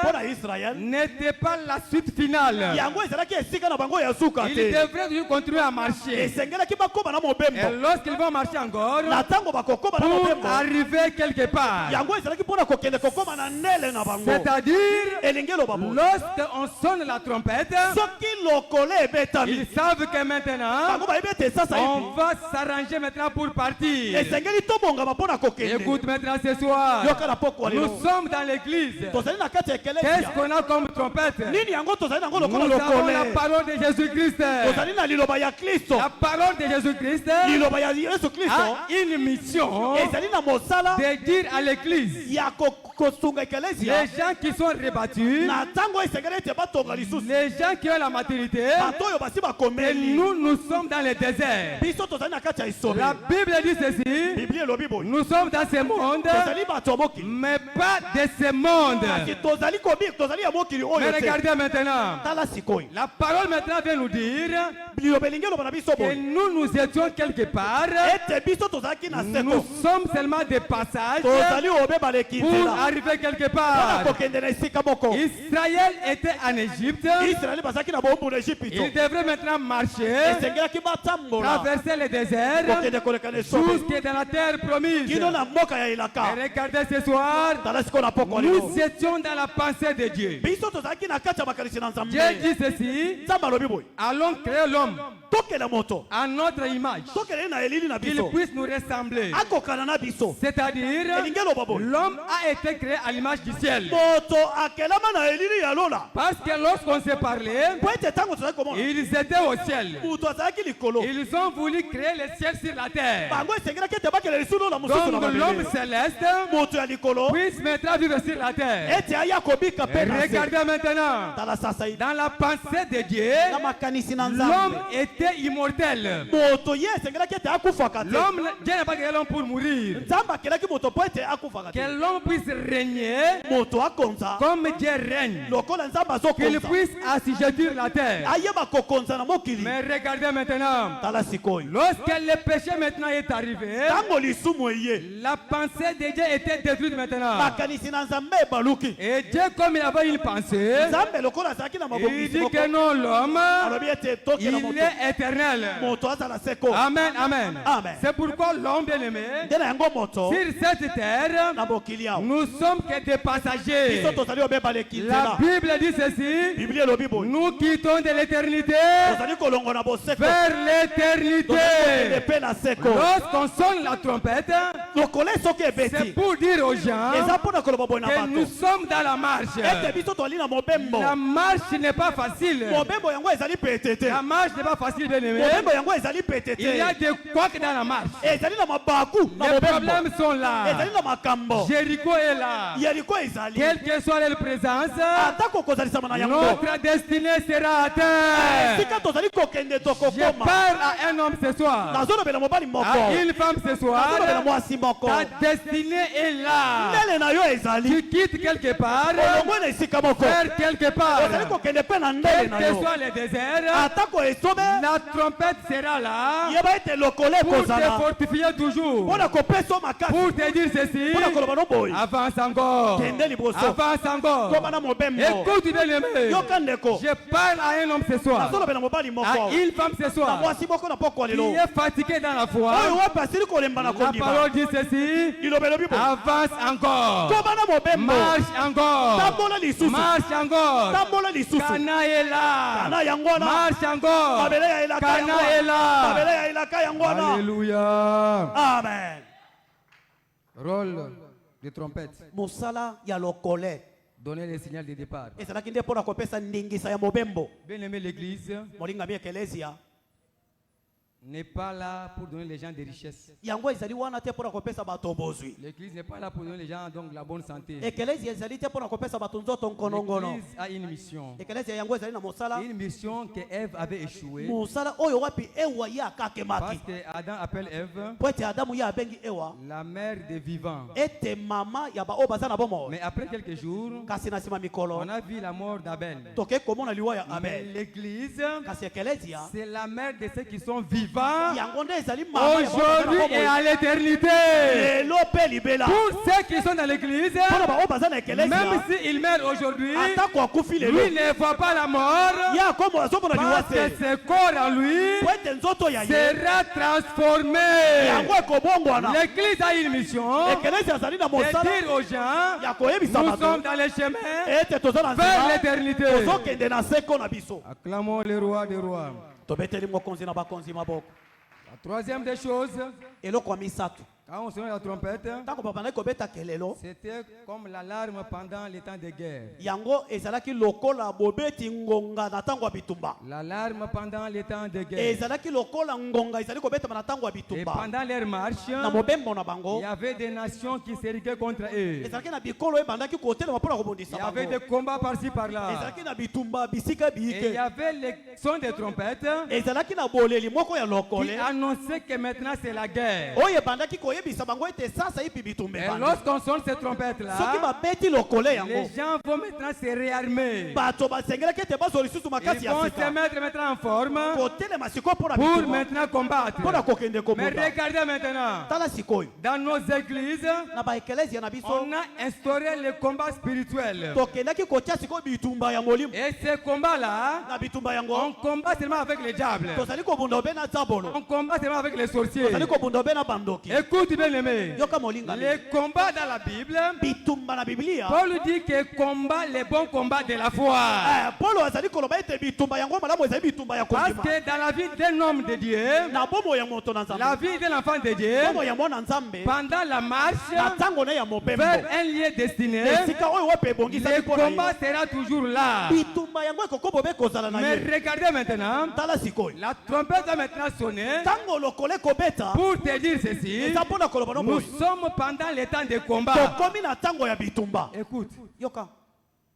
n'était pas la suite finale. Il devrait toujours continuer à marcher. Et lorsqu'ils vont marcher encore pour arriver quelque part, c'est-à-dire lorsqu'on sonne la trompette, ils savent que maintenant on va s'arranger maintenant pour partir. Écoute maintenant ce soir, nous sommes dans l'église. Qu'est-ce qu'on a comme trompette? Nous avons la parole de Jésus-Christ. La parole de Jésus-Christ a une mission de dire à l'église, les gens qui sont rebattus, les gens qui ont la maturité, et nous sommes dans le désert. La Bible dit ceci, nous sommes dans ce monde, mais pas de ce monde. Mais regardez maintenant, la parole maintenant vient nous dire que nous étions quelque part, nous sommes seulement des passages pour arriver quelque part. Israël était en Égypte, il devrait maintenant marcher, traverser le désert, jusqu'à dans la terre promise. Et regardez ce soir, nous étions dans la pensée de Dieu. Dieu dit ceci, allons créer l'homme à notre image, qu'il puisse nous ressembler. C'est-à-dire, l'homme a été créé à l'image du ciel. Parce que lorsqu'on s'est parlé, ils étaient au ciel. Ils ont voulu créer le ciel sur la terre. Donc l'homme céleste puisse maintenant vivre sur la terre. Regardez maintenant, dans la pensée de Dieu, l'homme était immortel. L'homme, Dieu n'a pas créé l'homme pour mourir. Que l'homme puisse régner comme Dieu règne. Qu'il puisse assujettir la terre. Mais regardez maintenant, lorsque le péché maintenant est arrivé, la pensée de Dieu était détruite maintenant. Et Dieu, comme il avait une pensée, il dit que non, l'homme, il est éternel. Amen, amen. C'est pourquoi l'homme bien-aimé, sur cette terre, nous sommes que des passagers. La Bible dit ceci, nous quittons de l'éternité vers l'éternité. Lorsqu'on sonne la trompette, c'est pour dire aux gens que nous sommes dans la marche. La marche n'est pas facile. La marche n'est pas facile, bien-aimé. Il y a des couacs dans la marche. Les problèmes sont là. Jéricho est là. Quelle que soit leur présence, notre destinée sera atteinte. Je parle à un homme ce soir, à une femme ce soir. Ta destinée est là. Tu quittes quelque part, vers quelque part. Quel que soit le désert, la trompette sera là pour te fortifier toujours. Pour te dire ceci. Avance encore. Avance encore. Écoute bien aimé. Je parle à un homme ce soir. À une femme ce soir. Qui est fatigué dans la foi. La parole dit ceci. Avance encore. Marche encore. Marche encore. Kana est là. Marche encore. Kana est là. Alléluia. Amen. Rôle de trompette. Mosala ya lokole. Donner le signal de départ. Ezalaki nde mpona kopesa ndingisa ya mobembo. Bien aimé l'église. Molinga bien eklezia. N'est pas là pour donner les gens des richesses. Yango ezali wana te mpona kopesa bato bozwi. L'église n'est pas là pour donner les gens donc la bonne santé. Eklezia ezali te mpona kopesa bato nzoto nkonongono. L'église a une mission. Eklezia yango ezali na mosala. Une mission que Ève avait échoué. Mosala oyo wapi ewa ye akakemaki. Parce que Adam appelle Ève Po ete Adamu ye abengi ewa. la mère des vivants. Ete mama ya baoyo baza na bomoi. Mais après quelques jours, Kasi na nsima mikolo. on a vu la mort d'Abel. Toke komona liwa ya Mais Abel. l'église, Kasi eklezia. c'est la mère de ceux qui sont vivants Yango nde ezali mama ya baoyo baza na aujourd'hui et bomoi. à l'éternité. Lelo pe libela. Pour ceux qui sont dans l'église, Mpona baoyo baza na eklezia. même s'ils meurent aujourd'hui, Atako akufi lelo. lui ne voit pas la mort. Ya komo azomona liwa Parce que te. ce corps en lui Po ete nzoto ya ye. sera transformé. Yango ekobongwana. L'église a une mission Eklezia ezali na de mosala. dire aux gens, Ya koyebisa nous bato. sommes dans les chemins Ete toza na vers nzela. l'éternité. Tozokende na seko na biso. Acclamons le roi des rois. Tobeteli mokonzi na bakonzi maboko. La troisième des choses, Eloko ya misato. quand on sonne la trompette, Ntango babandaki kobeta kelelo. c'était comme l'alarme pendant les temps de guerre. Yango ezalaki lokola bobeti ngonga na ntango ya bitumba. L'alarme pendant les temps de guerre. Ezalaki lokola ngonga ezali kobeta na ntango ya Et bitumba. pendant leur marche, Na mobembo na il bango. y avait des nations qui s'ériguaient contre eux. Ezalaki na bikolo ebandaki kotelema mpona Il kobundisa y avait bango. des combats par-ci par-là. Ezalaki na bitumba bisika Et il y biyike. avait les sons des trompettes Ezalaki na boleli moko ya qui lokole. annonçaient que maintenant c'est la guerre. Oyo ebandaki koyebisa bango ete sasa ipi bitumba Et ebandi. lorsqu'on sonne ces Soki trompettes-là, babeti lokole les yango. gens vont maintenant se réarmer. Bato basengelaki ete bazwa lisusu makasi Ils ya vont se sika. mettre maintenant en forme Kotelema sikoyo mpona pour bitumba. maintenant combattre. Mpona kokende Mais kobunda. regardez maintenant, Tala sikoyo. dans nos églises, Na baekelezia na biso. on a instauré le combat spirituel. Tokendaki kotia sikoyo bitumba ya molimo. Et ce combat-là, Na bitumba on yango. combat seulement avec les diables. Tozali kobunda obe na zabolo. On combat seulement avec les sorciers. Tozali kobunda obe na bandoki. Écoute bien aimé, Yoka molinga. les combats dans la Bible, Bitumba na Biblia. Paul dit que combat les bons combats de la foi. Paulo azali koloba ete bitumba yango malamu ezali bitumba ya Parce kondima. que dans la vie d'un homme de Dieu, Na bomo ya moto na nzambe. la vie d'un enfant de Dieu, Bomo ya mwana nzambe. pendant la marche Na ntango na ya mobembo. vers un lieu destiné, Esika oyo wape ebongisaki le mpo na combat ye. sera toujours là. Bitumba yango ekokobobe kozala na Mais ye. regardez maintenant, Tala sikoyo. la trompette va maintenant sonner Ntango lokole kobeta. pour te dire ceci. Eza mpona koloba no Nous boyi. sommes pendant les temps de combat. Tokomi na ntango ya bitumba. Écoute, Yoka.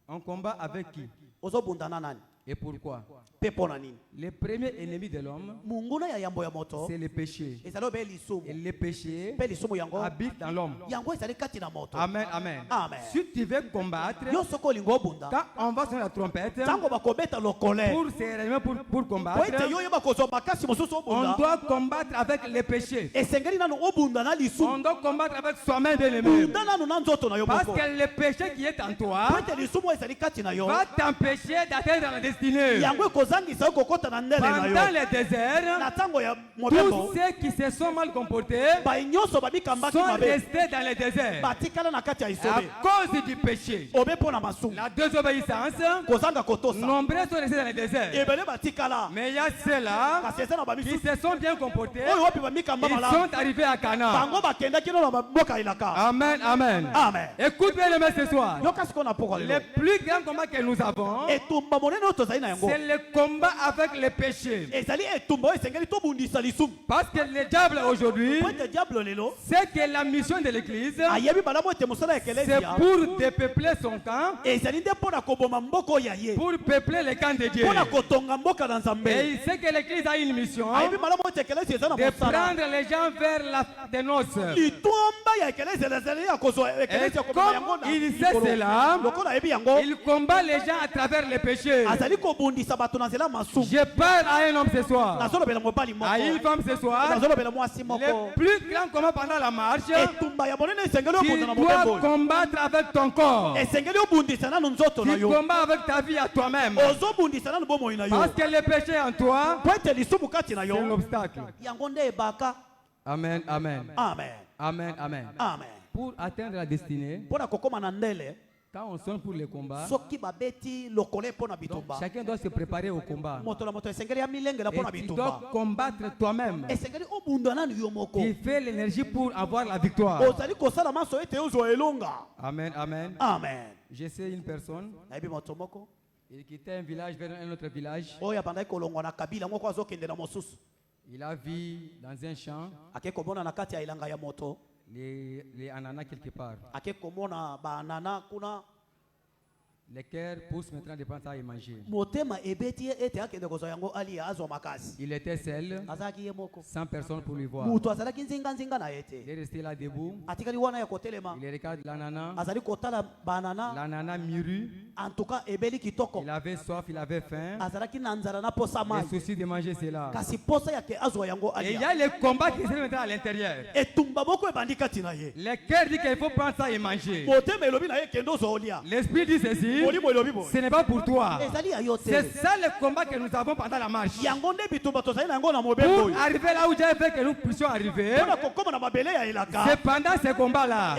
on combat avec qui Ozobundana nani? et pourquoi? Pe mpo na nini? Le premier ennemi de l'homme, Munguna ya yambo ya moto. c'est le péché. Ezali obe lisumu. Et le péché Pe lisumu yango. habite dans l'homme. Yango ezali kati na moto. Amen, amen. Amen. Si tu veux combattre, Yo soko olingi obunda. quand on va sonner la trompette, Ntango bakobeta lokole. pour se réunir pour Po combattre, ete yo yeba kozwa makasi mosusu on obunda. doit combattre avec le péché. Esengeli nanu obunda na On lisumu. doit combattre avec soi-même bien aimé. Bunda nanu na nzoto na yo Parce moko. que le péché qui est en toi Po ete lisumu ezali kati na yo. va t'empêcher d'atteindre la destinée. Yango ekozangisa yo kokota na ndele na Pendant yo. le désert, Na ntango ya mobembo. tous ceux qui se sont mal comportés Bai nyonso babikambaki sont mabe. restés dans le désert Batikala na kati ya à isobe. cause du péché. Obe mpo na masumu. La désobéissance, Kozanga kotosa. nombreux sont restés dans le désert. Ebele batikala. Mais il y a ceux-là Kasi eza na qui bamisusu. se sont bien comportés. Oyo wapi bamikamba Ils malamu. sont arrivés à Canaan. Bango bakendaki no na mboka elaka. Amen, amen. Amen. Écoute bien le ce soir. Yoka siko na poko Le lelo. plus grand combat que nous avons, Etumba monene oyo tozali na yango. c'est le combat avec le péché. Ezali etumba oyo esengeli tobundisa lisumu. Parce que le diable aujourd'hui, Po ete diable lelo. c'est que la mission de l'église, Ayebi malamu ete mosala ya c'est ekelezia. pour dépeupler son camp, Ezali nde mpo na koboma mboka oyo ya ye. pour peupler le camp de Dieu. Mpo na kotonga mboka na Et nzambe. il sait que l'église a une mission Ayebi malamu ete ekelezia eza na de mosala. prendre les gens vers la des noces. Litomba ya ekelezia ezali ya kozwa Et ekelezia koboma yango comme na il sait cela, lokola ayebi yango. il combat les gens à travers les péchés. Azali Je parle à un homme ce soir, à une femme ce soir. Le plus grand combat pendant la marche, tu dois combattre avec ton corps. Tu combats avec ta vie à toi-même. Parce que le péché en toi, c'est un obstacle. Amen, amen. Amen. Amen, amen. Amen. Pour atteindre la destinée, quand on sonne pour le combat, donc chacun doit se préparer au combat. Et tu dois combattre toi-même. Tu fais l'énergie pour avoir la victoire. Amen, amen. Amen. Je sais une personne, il quittait un village vers un autre village. Il a vu dans un champ les ananas quelque part. Les cœurs poussent maintenant de prendre ça et manger. Il était seul, sans personne pour lui voir. Il est resté là debout. Il regarde l'ananas. L'ananas mûri. Il avait soif, il avait faim. Le souci de manger, c'est là. Et il y a le combat qui se met maintenant à l'intérieur. Le cœur dit qu'il faut prendre ça et manger. L'esprit dit ceci. Ce n'est pas pour toi. C'est ça le combat que nous avons pendant la marche. Pour arriver là où Dieu fait que nous puissions arriver, c'est pendant ce combat-là.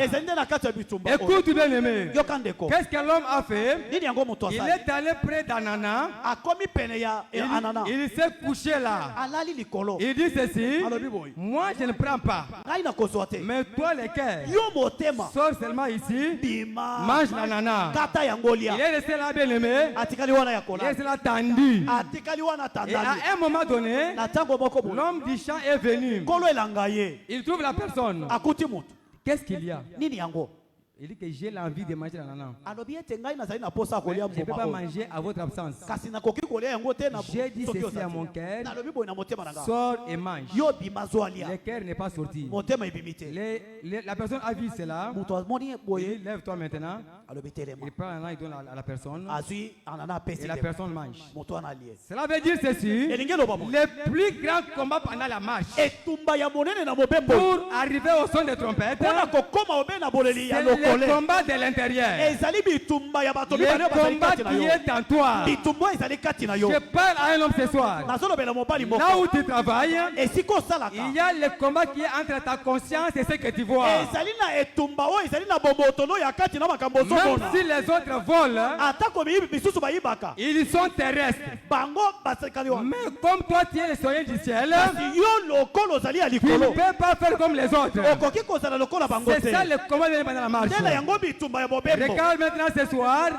Écoute bien aimé. Qu'est-ce que l'homme a fait? Il est allé près d'Anana. Il s'est couché là. Il dit ceci. Moi je ne prends pas. Mais toi les cœurs, sors seulement ici. Mange l'ananas. Il est resté là bien aimé. Il est resté là tendu. Et à un moment donné, l'homme du champ est venu. Il trouve la personne. Qu'est-ce qu'il y a? Il dit que j'ai l'envie de manger l'ananas. Je ne peux pas manger à votre absence. J'ai dit ceci à mon cœur. Sors et mange. Le cœur n'est pas sorti. La personne a vu cela. Il lève-toi maintenant. Il prend l'ananas, il donne à la personne. Et la personne mange. Cela veut dire ceci. Le plus grand combat pendant la marche. Pour arriver au son des trompettes. C'est le combat de l'intérieur. Le combat qui est en toi. Je parle à un homme ce soir. Là où tu travailles, il y a le combat qui est entre ta conscience et ce que tu vois. Même si les autres volent, ils sont terrestres. Mais comme toi tu es le soleil du ciel, tu ne peux pas faire comme les autres. C'est ça le combat de la marche. Regarde maintenant ce soir,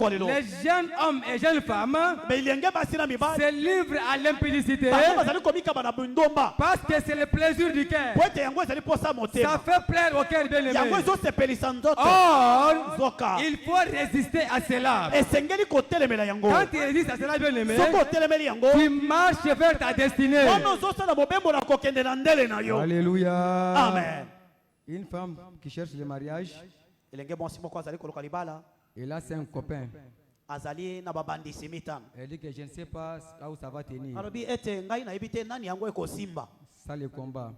les jeunes hommes et jeunes femmes se livrent à l'impudicité parce que c'est le plaisir du cœur. Ça fait plaire au cœur bien aimé. Or, il faut résister à cela. Quand tu résistes à cela bien aimé, tu marches vers ta destinée. Alléluia. Amen. Une femme qui cherche le mariage, et là c'est un copain. Elle dit que je ne sais pas là où ça va tenir. Ça le combat.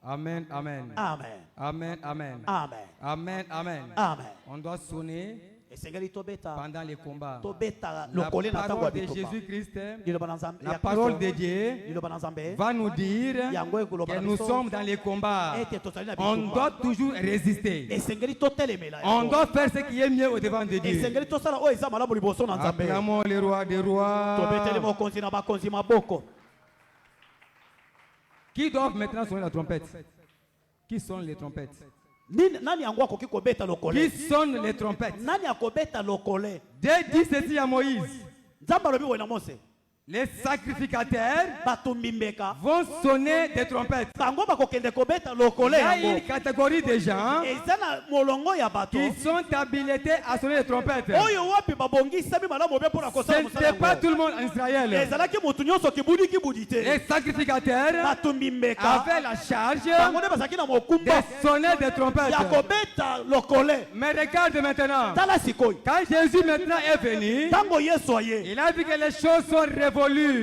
Amen, amen. Amen. Amen, amen. Amen. Amen, amen. Amen. On doit sonner pendant les combats. La parole de Jésus-Christ, la parole de Dieu va nous dire que nous sommes dans les combats. On doit toujours résister. On doit faire ce qui est mieux au devant de Dieu. Acclamons le roi des rois. Qui doivent maintenant sonner la trompette? Qui sonne les trompettes? Qui sonne les trompettes? Dieu dit ceci à Moïse. Les sacrificateurs batumbimbeka vont sonner des trompettes. bango bakokende kobeta lokole Il y a yango une catégorie de gens eza na molongo ya bato qui sont habilités à sonner les trompettes. oyo wapi babongisami malamu obe mpona Ce kosala mosala n'était pas yango tout le monde en Israël. ezalaki motu nyonso kibudi kibudi te Les sacrificateurs batumbimbeka avaient la charge bango nde bazalaki na de mokumba sonner des trompettes. ya kobeta lokole Mais regarde maintenant. tala sikoyo Quand Jésus maintenant est venu, ntango yesu aye il a vu que les choses sont révolues.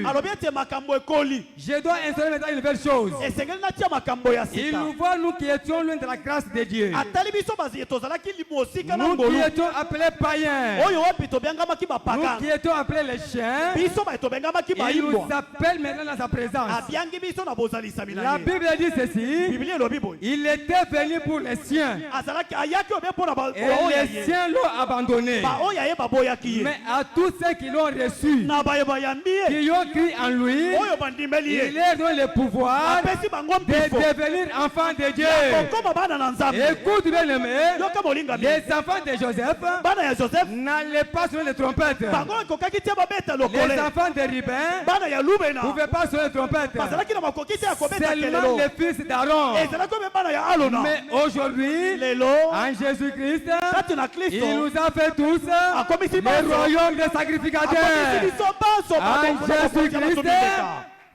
alobi ete makambo ekoli Je dois installer maintenant une nouvelle chose. esengeli natia makambo ya Il sika nous voit, nous qui étions loin de la grâce de Dieu. atali biso bazali tozalaki mosika na Nous qui ngolu étions appelés païens. oyo wapi tobengamaki Nous bapagana qui étions appelés les chiens. biso baye tobengamaki Il nous bayimbwa appelle maintenant dans sa présence. abiangi biso na bozalisami La na ye Bible dit ceci. biblia elobi boye Il était venu pour les siens. azalaki ayaki obe mpona Et les siens l'ont abandonné. baoyo aye baboyaki ye Mais à tous ceux qui l'ont reçu, na baye bayambi ye qui ont cru en lui, oyo bandimeli il ye leur donne le pouvoir apesi bango de mpifo devenir enfants de Dieu. kokoma bana na nzambe Écoute bien aimé, yoka molingami les enfants de Joseph bana ya joseph n'allaient pas sonner les trompettes. bango ekokaki te babeta lokole Les enfants de Rubin bana ya ne lubena pouvaient pas sonner les trompettes. bazalaki na makoki te ya kobeta Seulement kelelo les fils d'Aaron. ezalaki obe bana ya alona Mais aujourd'hui, lelo en Jésus-Christ, kati na il kristo nous a fait tous akomisi le baso royaume des akomisi sacrificateurs. biso baso En Jésus-Christ,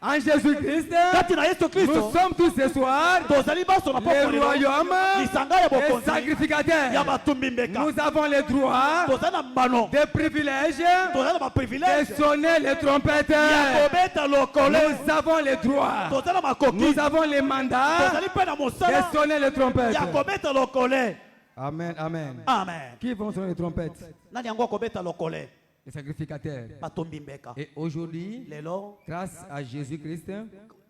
en Jésus-Christ, kati na yesu nous kristo sommes tous ce soir tozali baso na le poko lelo royaume lisanga ya des bokonzi ya sacrificateurs. batumbi mbeka Nous avons les droits, toza na mbano des privilèges toza na de baprivilege sonner les trompettes. ya kobeta lokole Nous avons les droits, toza na makoki nous avons les mandats tozali mpe na de mosala sonner les trompettes. ya kobeta lokole Amen, amen. amen Qui vont sonner les trompettes? nani yango akobeta lokole Les sacrificateurs. batombi mbeka Et aujourd'hui, lelo grâce à Jésus-Christ,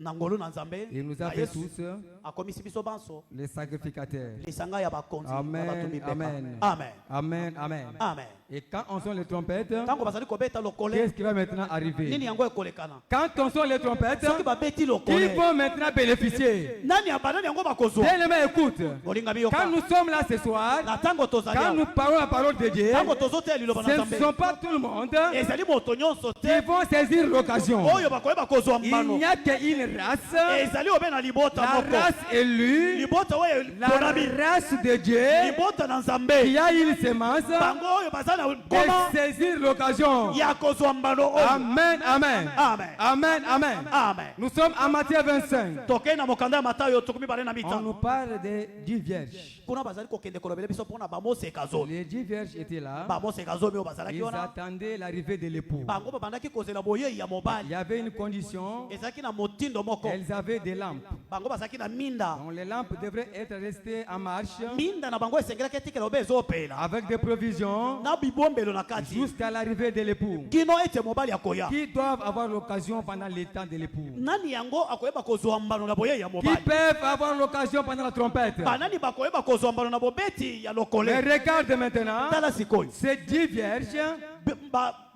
na ngolu na nzambe il nous na a fait Yesu, tous akomisi biso banso les sacrificateurs. lisanga ya bakonzi ya Amen, batombi mbeka amen. amen Amen, amen. amen Et quand on sonne les trompettes, ntango bazali kobeta lokole qu'est-ce qui va maintenant nini arriver? yango ekolekana Quand on sonne les trompettes, soki babeti qui lokole vont maintenant bénéficier? nani yango bakozwa Bien-aimé, écoute. bolinga biyoka Quand nous sommes là ce soir, na ntango tozali quand awa, nous parlons la parole de Dieu, ntango tozoteya liloba na ce ne nzambe sont pas tout le monde ezali moto nyonso qui te vont saisir l'occasion. oyo bakoyeba kozwa Il mbano n'y a qu'une race, ezali obe na libota la moko race élue, libota oyo la bonami race de Dieu, libota na qui nzambe a une semence bango oyo baza na de nkoma saisir l'occasion. ya kozwa mbano oyo Amen, amen. amen Amen, amen. amen Nous sommes en Matthieu 25. tokei na mokanda ya matayo tokumi mibale na On nous mitano parle des 10 vierges. kuna bazali kokende kolobela biso mpona bamoseka zomi Les 10 vierges étaient là. bamoseka zomi oyo bazalaki Ils wana attendaient l'arrivée de l'époux. bango babandaki kozela boyei ya Il mobali y avait une condition. ezalaki na motindo moko Elles avaient des lampes. bango bazalaki na minda Donc les lampes devraient être restées en marche minda na bango esengelaki etikela obe ezopela avec des provisions na bibombelo na kati jusqu'à l'arrivée de l'époux. kino ete mobali akoya Qui doivent avoir l'occasion pendant le temps de l'époux. nani yango akoyeba kozwa mbano na boyei ya Qui mobali peuvent avoir l'occasion pendant la trompette. banani bakoyeba kozwa mbano na bobeti ya Mais lokole regarde maintenant, tala sikoyo ces 10 vierges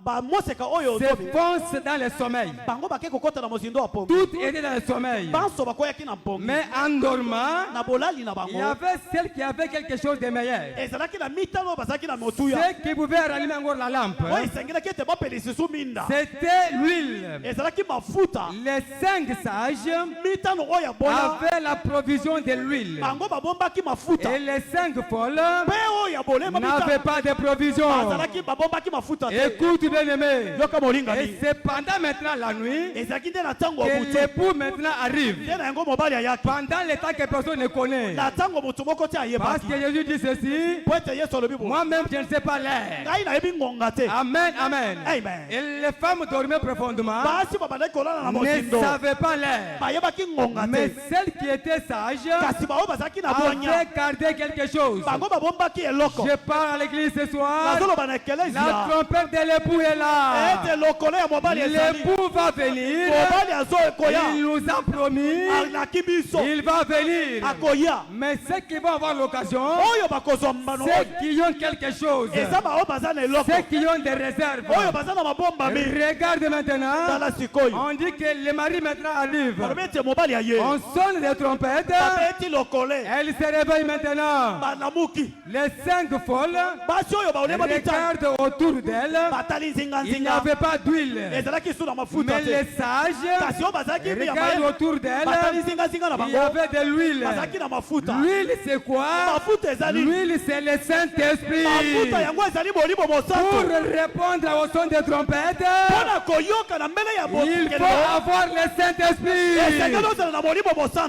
bamoseka oyo se zomi foncent dans le sommeil. bango bake kokɔta na mozindo ya pongi Toutes étaient dans le sommeil. banso bakoyaki na mpongi Mais en dormant, na bolali na il y bango avait celles qui avaient quelque chose de meilleur. ezalaki na mitano oyo bazalaki na motuya Ceux qui pouvaient rallumer encore la lampe, oyo esengelaki ete bapela lisusu minda c'était l'huile. ezalaki mafuta Les 5 sages mitano oyo ya bola avaient la provision de l'huile. bango babombaki mafuta Et les 5 folles mpe oyo ya bolema n'avaient pas de provision. bazalaki babombaki mafuta te Écoute bien aimé. yoka molingami Et c'est pendant maintenant la nuit ezalaki nde na ntango ya que butu l'époux maintenant arrive. nde na yango mobali ayaki Pendant le temps que personne ne connaît. na ntango motu moko te Parce ayebaki que Jésus dit ceci. po ete yesu alobi bo Moi-même, je ne sais pas l'heure. ngai nayebi ngonga te Amen, amen. Amen. Et les femmes dormaient profondément. basi babandaki kolala na Ne mozindo savaient pas l'heure. bayebaki ngonga Mais te celles qui étaient sages kasi baoyo bazalaki na bonya avaient gardé quelque chose. bango babombaki eloko Je parle à l'église ce soir. nazoloba na ekelezia La trompette de l'époux est là. ete lokolo ya mobali ezali L'époux va venir. mobali azokoya Il nous a promis. alaki biso Il va venir. akoya Mais ceux qui vont avoir l'occasion, oyo bakozwa mbano ceux qui ont quelque chose, eza baoyo baza na eloko ceux qui ont des réserves, oyo baza na mabombami regarde maintenant. tala sikoyo On dit que le mari maintenant arrive. balobi ete mobali aye On sonne les trompettes. babeti lokole Elle se réveille maintenant. banamuki Les 5 folles basi oyo baolema mitano regardent autour d'elle. batali il n'y avait pas d'huile. Mais les sages regardent autour d'elle. Il y avait de l'huile. L'huile c'est quoi? L'huile c'est le Saint-Esprit. Pour répondre au son des trompettes, il faut avoir le Saint-Esprit.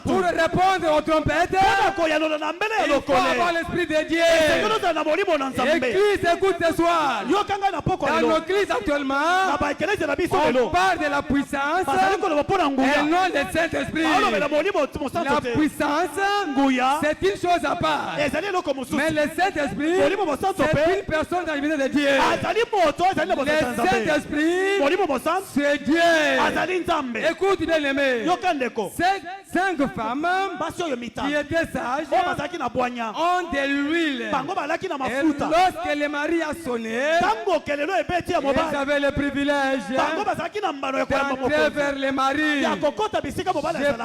Pour répondre aux trompettes, il faut avoir l'Esprit de Dieu. Église, écoute ce soir. Dans nos églises actuellement, on parle de la puissance et non le Saint-Esprit. La puissance, c'est une chose à part. Mais le Saint-Esprit, c'est une personne dans l'unité de Dieu. Le Saint-Esprit, c'est Dieu. Écoute, bien aimé. 5 femmes qui étaient sages ont de l'huile. Et lorsque le mari a sonné, ils avaient le privilège d'entrer vers le mari. Je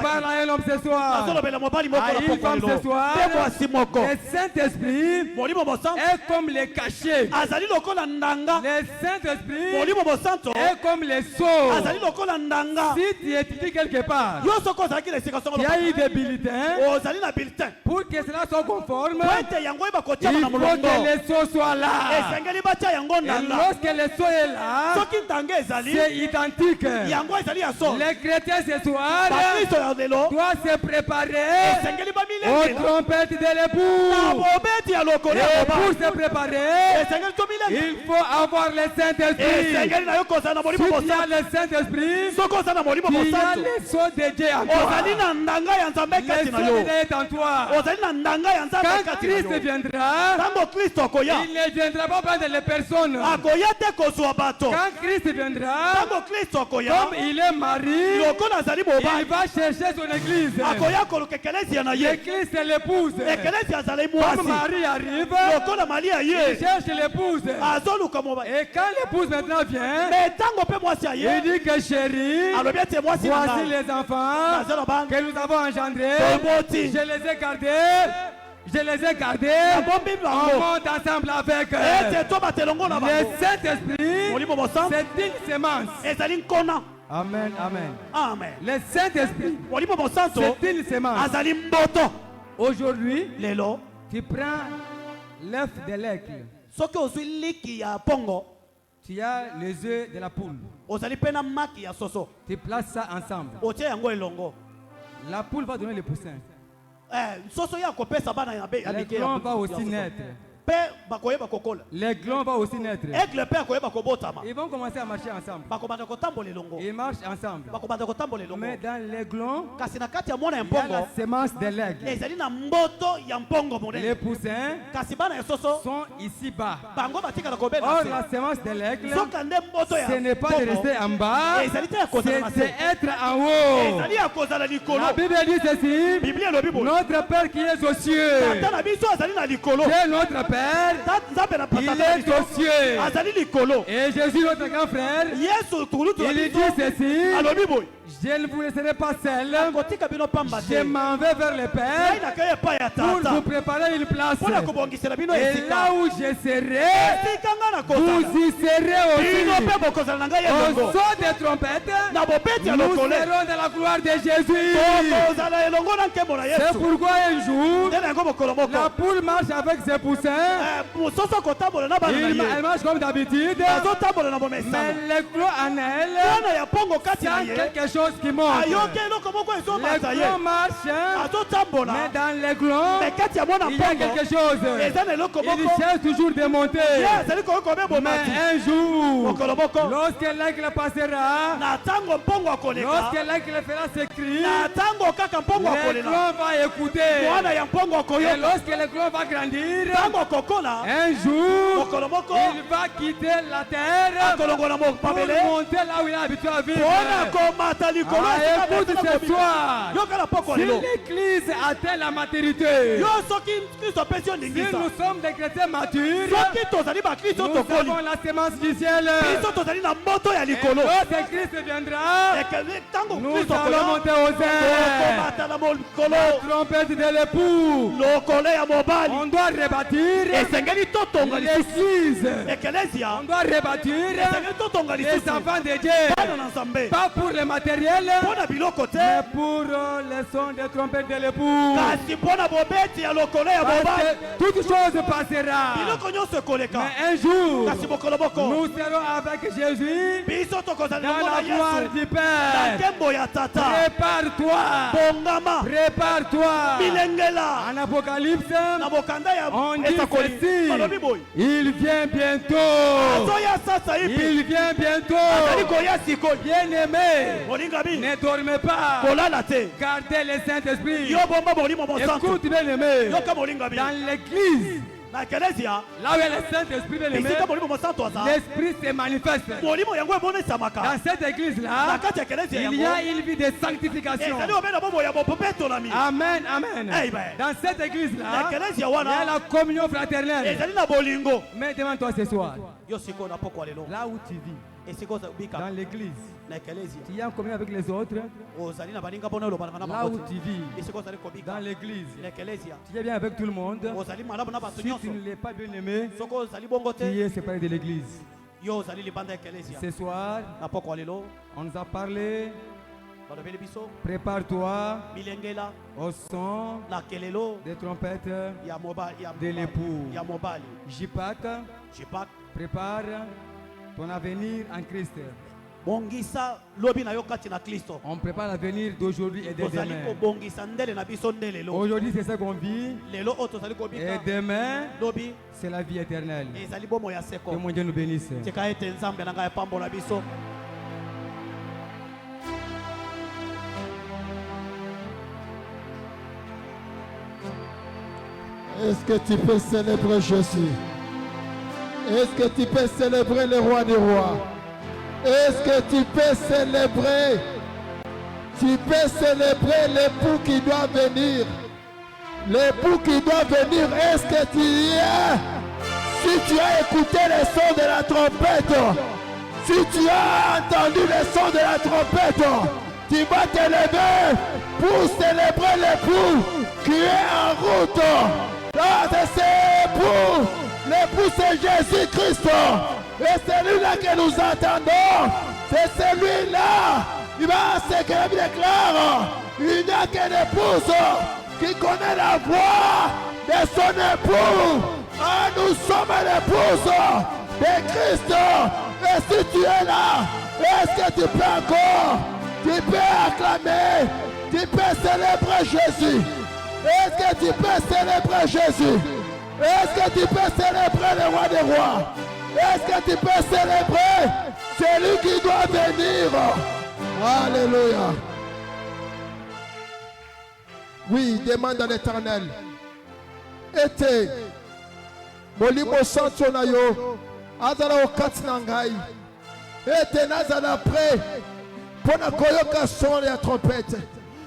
parle à un homme ce soir, à une femme ce soir. Le Saint-Esprit est comme les cachets. Le Saint-Esprit est comme les sceaux. Si tu étudies quelque part, il y a eu des bulletins. Pour que cela soit conforme, il faut que les sceaux soient là. Et lorsque le sceau est là, c'est identique. Les chrétiens ce soir doivent se préparer aux trompettes de l'époux. Et pour se préparer, il faut avoir le Saint-Esprit. Si tu as le Saint-Esprit, il y a le sceau de Dieu en toi. Le sceau de Dieu est en toi. Quand Christ viendra, il ne viendra pas prendre les personnes. Quand Christ viendra, comme il est mari, il va chercher son église. L'église c'est l'épouse. Comme Marie arrive, il cherche l'épouse. Et quand l'épouse maintenant vient, il dit que chérie, voici les enfants que nous avons engendrés. Je les ai gardés. On monte ensemble avec le Saint-Esprit. C'est une semence. Amen, amen. Le Saint-Esprit, c'est une semence. Aujourd'hui, tu prends l'œuf de l'aigle. Tu as les œufs de la poule. Tu places ça ensemble. La poule va donner les poussins. Les glands vont aussi naître. Les glands vont aussi naître. Ils vont commencer à marcher ensemble. Ils marchent ensemble. Mais dans les glands, il y a la semence de l'aigle. Les poussins sont ici bas. Or, la semence de l'aigle, ce n'est pas de rester en bas, c'est d'être en haut. La Bible dit ceci: notre Père qui est aux cieux. C'est notre Père. Il est aux cieux. Et Jésus, notre grand frère, il dit ceci: je ne vous laisserai pas seul. Je m'en vais vers le Père pour vous préparer une place. Et là où je serai, vous y serez aussi. Au son des trompettes, nous serons dans la gloire de Jésus. C'est pourquoi un jour, la poule marche avec ses poussins. Elle marche comme d'habitude. Mais le clos en elle sent quelque chose qui monte. Les glands marchent, mais dans les glands, il y a quelque chose. Il cherche toujours de monter. Mais un jour, lorsque l'aigle passera, lorsque l'aigle fera ses cris, le gland va écouter. Et lorsque le gland va grandir, un jour, il va quitter la terre pour monter là où il est habitué à vivre. écoute ce soir. Si l'église atteint la maturité, si nous sommes des chrétiens matures, nous avons la sémence du ciel. Et lorsque Christ viendra, nous allons monter aux airs. La trompette de l'époux. On doit rebâtir l'église. On doit rebâtir les enfants de Dieu. Pas pour le matériel, mais pour le son des trompettes de l'époux. Toute chose passera. Mais un jour, nous serons avec Jésus dans la gloire du Père. Prépare-toi. Prépare-toi. En Apocalypse, on dit ceci. Il vient bientôt. Il vient bientôt. Bien-aimé, ne dormez pas. Gardez le Saint-Esprit. Écoute, bien-aimé, dans l'église, là où est le Saint-Esprit, l'Esprit se manifeste. Dans cette église-là, il y a une vie de sanctification. Amen, amen. Dans cette église-là, il y a la communion fraternelle. Mais demande-toi ce soir, là où tu vis, dans l'église, tu es en communion avec les autres. Là où tu vis, dans l'église, tu es bien avec tout le monde. Si tu ne l'es pas bien aimé, tu es séparé de l'église. Ce soir, on nous a parlé. Prépare-toi au son des trompettes de l'époux. Jipak, prépare ton avenir en Christ. On prépare l'avenir d'aujourd'hui et de demain. Aujourd'hui, c'est ça qu'on vit. Et demain, c'est la vie éternelle. Que mon Dieu nous bénisse. Est-ce que tu peux célébrer Jésus? Est-ce que tu peux célébrer le roi des rois? Est-ce que tu peux célébrer? Tu peux célébrer l'époux qui doit venir. L'époux qui doit venir, est-ce que tu y es? Si tu as écouté le son de la trompette, si tu as entendu le son de la trompette, tu vas te lever pour célébrer l'époux qui est en route. Là, c'est l'époux. L'époux, c'est Jésus-Christ. Et celui-là que nous attendons, c'est celui-là. Il va se déclare. Il n'y a qu'une épouse qui connaît la voix de son époux. Ah, nous sommes l'épouse de Christ. Et si tu es là, est-ce que tu peux encore? Tu peux acclamer. Tu peux célébrer Jésus. Est-ce que tu peux célébrer Jésus? Est-ce que tu peux célébrer le roi des rois? Est-ce que tu peux célébrer celui qui doit venir? Alléluia. Oui, demande à l'Éternel. Ete, molimo santo na yo, azala okati na ngai. Ete nazala prêt pour na koyoka son ya trompette.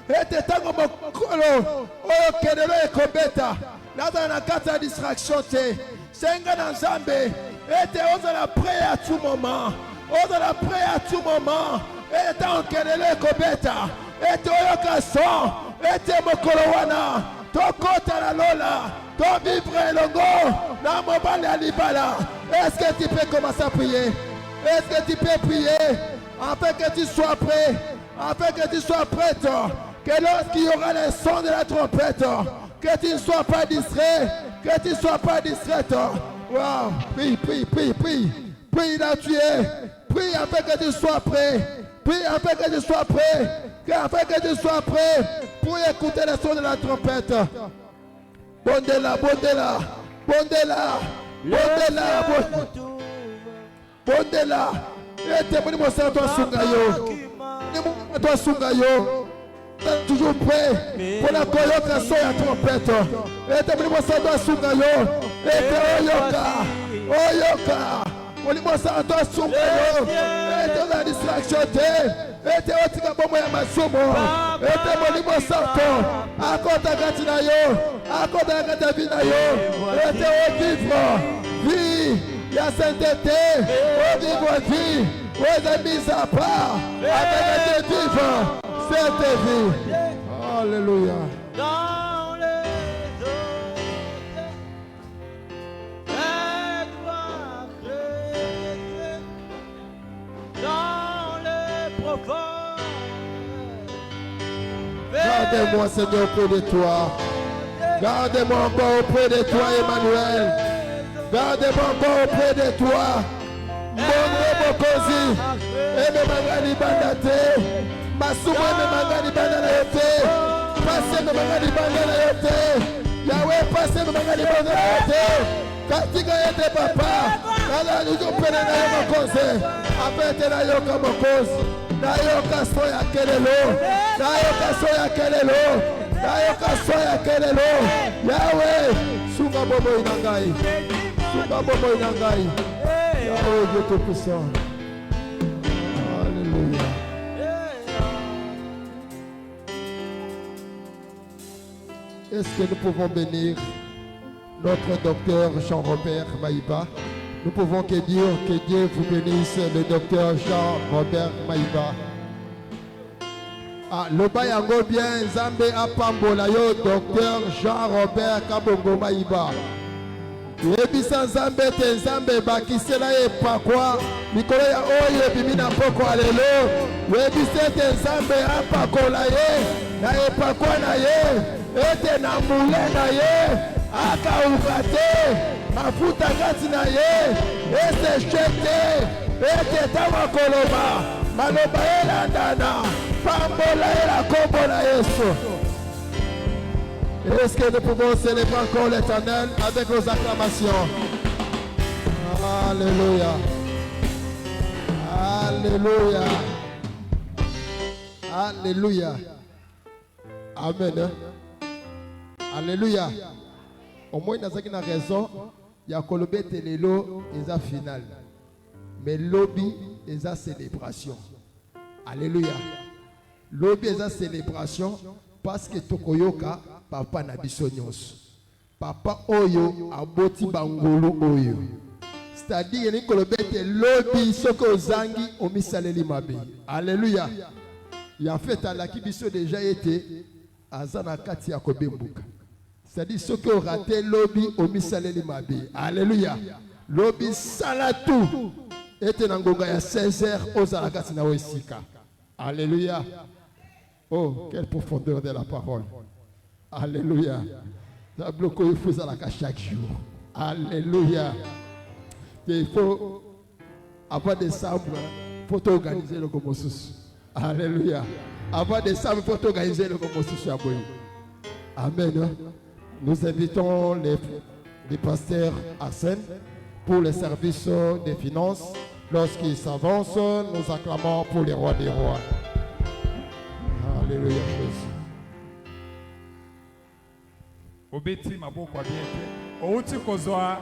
Ete tango mokolo oyo kelelo ekobeta. Nazala na kati ya distraction te. Senga na Nzambe. Ete ozala prêt à tout moment. Ozala prêt à tout moment. Ete onkelelo ekobeta. Ete oyoka son. Ete mokolo wana. Tokota la lola. Ton vivre elongo. Na mobali ya libala. Est-ce que tu peux commencer à prier? Est-ce que tu peux prier? Afin que tu sois prêt. Afin que tu sois prête. Que lorsqu'il y aura le son de la trompette, que tu ne sois pas distrait. Que tu ne sois pas distraite. Wow. Prie, prie, prie, prie. Prie là tu es. Prie afin que tu sois prêt. Prie afin que tu sois prêt. Afin que tu sois prêt pour écouter le son de la trompette. Bondela, bondela, bondela, bondela, bondela. Et témoigne mon sang, toi sungayo. Toi sungayo. Toujours prêt pour la koyoka son la trompette. Et témoigne mon sang, toi sungayo. Et oyoka, oyoka. Molimo sang, toi sungayo. Et la distraction te. Et otika bomo masumo ete molimo santo akota kati na yo akota kati ya vie na yo ete ovivre vie ya sainteté ovivre vie oza mise à part avec ete vivre cette vie. Alléluia. Dans les eaux, dans les profonds. Gardez-moi, Seigneur, auprès de toi. Gardez-moi encore auprès de toi, Emmanuel. Gardez-moi encore auprès de toi. Monre Mokozi. Eme mangani bandate. Masumo eme mangani bandana yote. Passe eme mangani bandana yote. Yahweh, passe eme mangani bandana yote. Katika yete papa. Nala nijupene na yo Mokozi. Apete na yo Mokozi. Nayoka soya kelelo, nayoka soya kelelo, nayoka soya kelelo. Yahweh, sunga bobo inangai, sunga bobo inangai. Yahweh, Dieu tout-puissant. Alléluia. Est-ce que nous pouvons bénir notre docteur Jean-Robert Maïba? Nous pouvons que Dieu vous bénisse, le docteur Jean-Robert Maïba. Ah, le bayango bien, Zambé Apambola yo, docteur Jean-Robert Kabongo Maïba. Yebisa Zambé te Zambé bakisela ye pakwa, mikolo ya oye bimina poko alelo. Yebisa te Zambé apakola ye, na ye pakwa na ye, ete na mule na ye, akaukate. Mafuta kati na ye, ese shete, ete tawa koloba, maloba elandana, pambola ela kombo na Yesu. Est-ce que nous pouvons célébrer encore l'Éternel avec nos acclamations? Alléluia. Alléluia. Alléluia. Amen. Alléluia. Au moins, nous avons une raison. Il y a Kolobé Telelo et sa finale. Mais lobby et sa célébration. Alléluia. Lobby et sa célébration parce que Tokoyoka, papa na bisonyos. Papa Oyo, aboti bangolo Oyo. C'est-à-dire, il y a Kolobé Lobby, Soko Zangi, Omisaleli Mabe. Alléluia. Il y a en fait, à la Kibiso déjà été à Zanakati Akobembuka. C'est-à-dire ceux qui ont raté lobby au misaleli mabe. Alléluia. Lobby salatu. Et nangonga ya 16h aux alakati na wesika. Alléluia. Oh, quelle profondeur de la parole. Alléluia. Ça bloque il faut alaka chaque jour. Alléluia. Il faut avant décembre, il faut organiser le Gomosus. Alléluia. Avant décembre, il faut organiser le Gomosus. Amen. Nous invitons les pasteurs à scène pour les services des finances. Lorsqu'ils s'avancent, nous acclamons pour les rois des rois. Alléluia. Obeti maboko abiete. Outi kozwa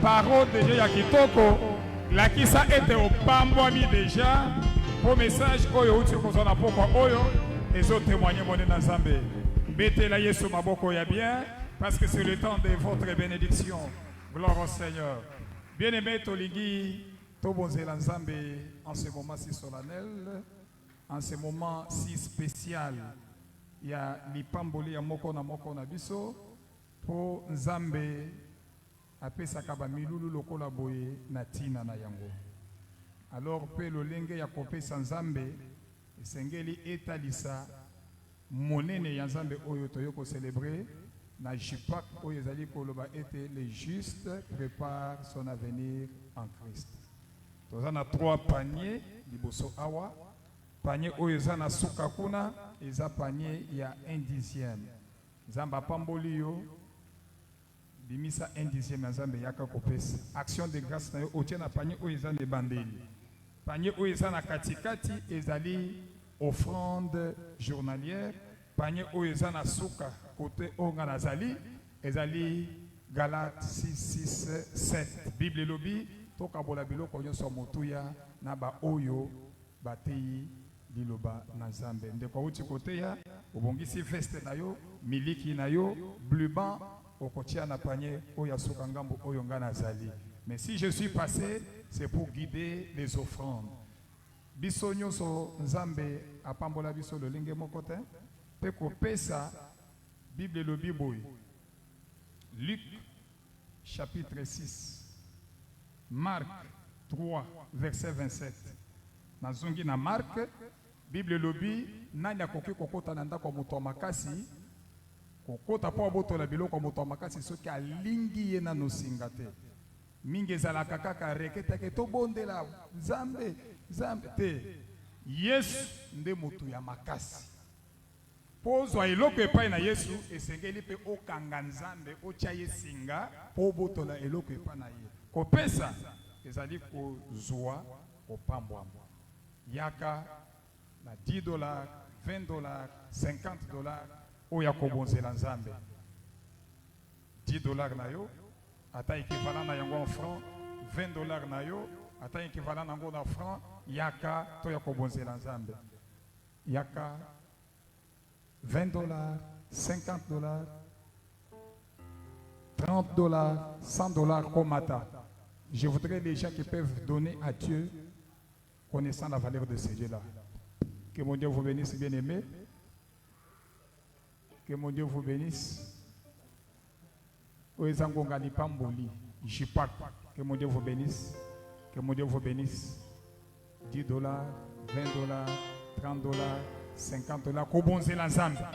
parole de ya kitoko. La kisa ete opambwami déjà. Pour message oyo outi kozwa na poko oyo. Et autres témoigner mon na Nzambe. Bete la Yesu maboko ya bien. Parce que c'est le temps de votre bénédiction. Gloire au Seigneur. Bien-aimé Toligi, Tobonzela Nzambe, en ce moment si solennel, en ce moment si spécial, il y a l'ipamboli ya moko na biso, pour Nzambe, apé sakaba milulu lokola boye na tina na yango. Alors, pe lo lenge ya kopé sa Nzambe, sengeli etalisa, monene ya Nzambe oyo toyoko célébrer, na jipak oyo ezali koloba ete le juste prépare son avenir en Christ. Toza na 3 paniers liboso awa. Panier oyo eza na suka kuna eza panier ya 1/10. Nzamba pamboli yo bimisa 1/10 ya Nzambe yaka kopesa. Action de grâce na yo otie na panier oyo eza na bandeli. Panier oyo eza na katikati ezali offrande journalière. Panier oyo eza na suka côté onga nazali ezali Galates 6:7. Bible lobi toka bola biloko nyonso motuya na ba oyo batei liloba na Nzambe. Ndeko uti kote ya obongisi veste na yo, miliki na yo, bluban okotia na panier oya soka ngambo oyo nga nazali. Mais si je suis passé, c'est pour guider les offrandes. Biso nyonso Nzambe apambola biso lolenge moko te pe kopesa Bible lobi boy. Luc chapitre 6, Marc 3 verset 27. Nazongi na Marc, Bible lobi nani akoki kokota na ndako moto makasi kokota po abotola biloko moto makasi soki alingi ye na nosinga te. Mingi ezalaka kaka reketake to bondela Nzambe te. Yesu nde moto ya makasi. Pozwa eloko epai na Yesu esengeli pe okanga Nzambe otia ye singa po botola eloko epai na ye. Kopesa ezali kozwa kopambwambwa. Yaka na $10, $20, $50 oya kobonzela Nzambe. $10 na yo ata équivalent na yango en franc, $20 na yo ata équivalent na yango na franc, yaka to ya kobonzela Nzambe. Yaka $20, $50, $30, $100 komata. Je voudrais les gens qui peuvent donner à Dieu connaissant la valeur de ces dieux-là. Que mon Dieu vous bénisse, bien-aimés. Que mon Dieu vous bénisse. Que mon Dieu vous bénisse. Que mon Dieu vous bénisse. $10, $20, $30, $50. Kobonze l'ensemble.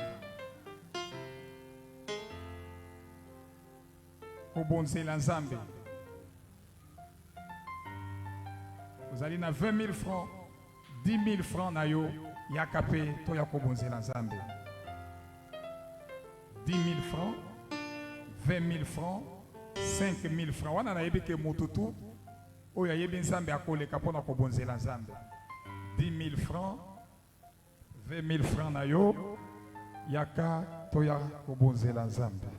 Kobonze l'ensemble. Vous allez dans 20 000 francs, 10 000 francs na yo, yakapé, to yakobonze l'ensemble. 10 000 francs, 20 000 francs, 5 000 francs. Wana na yebi ke motutu, o ya yebi nzambe akole kapona kobonze l'ensemble. 10 000 francs, 20 000 francs na yo, yaka to yakobonze l'ensemble.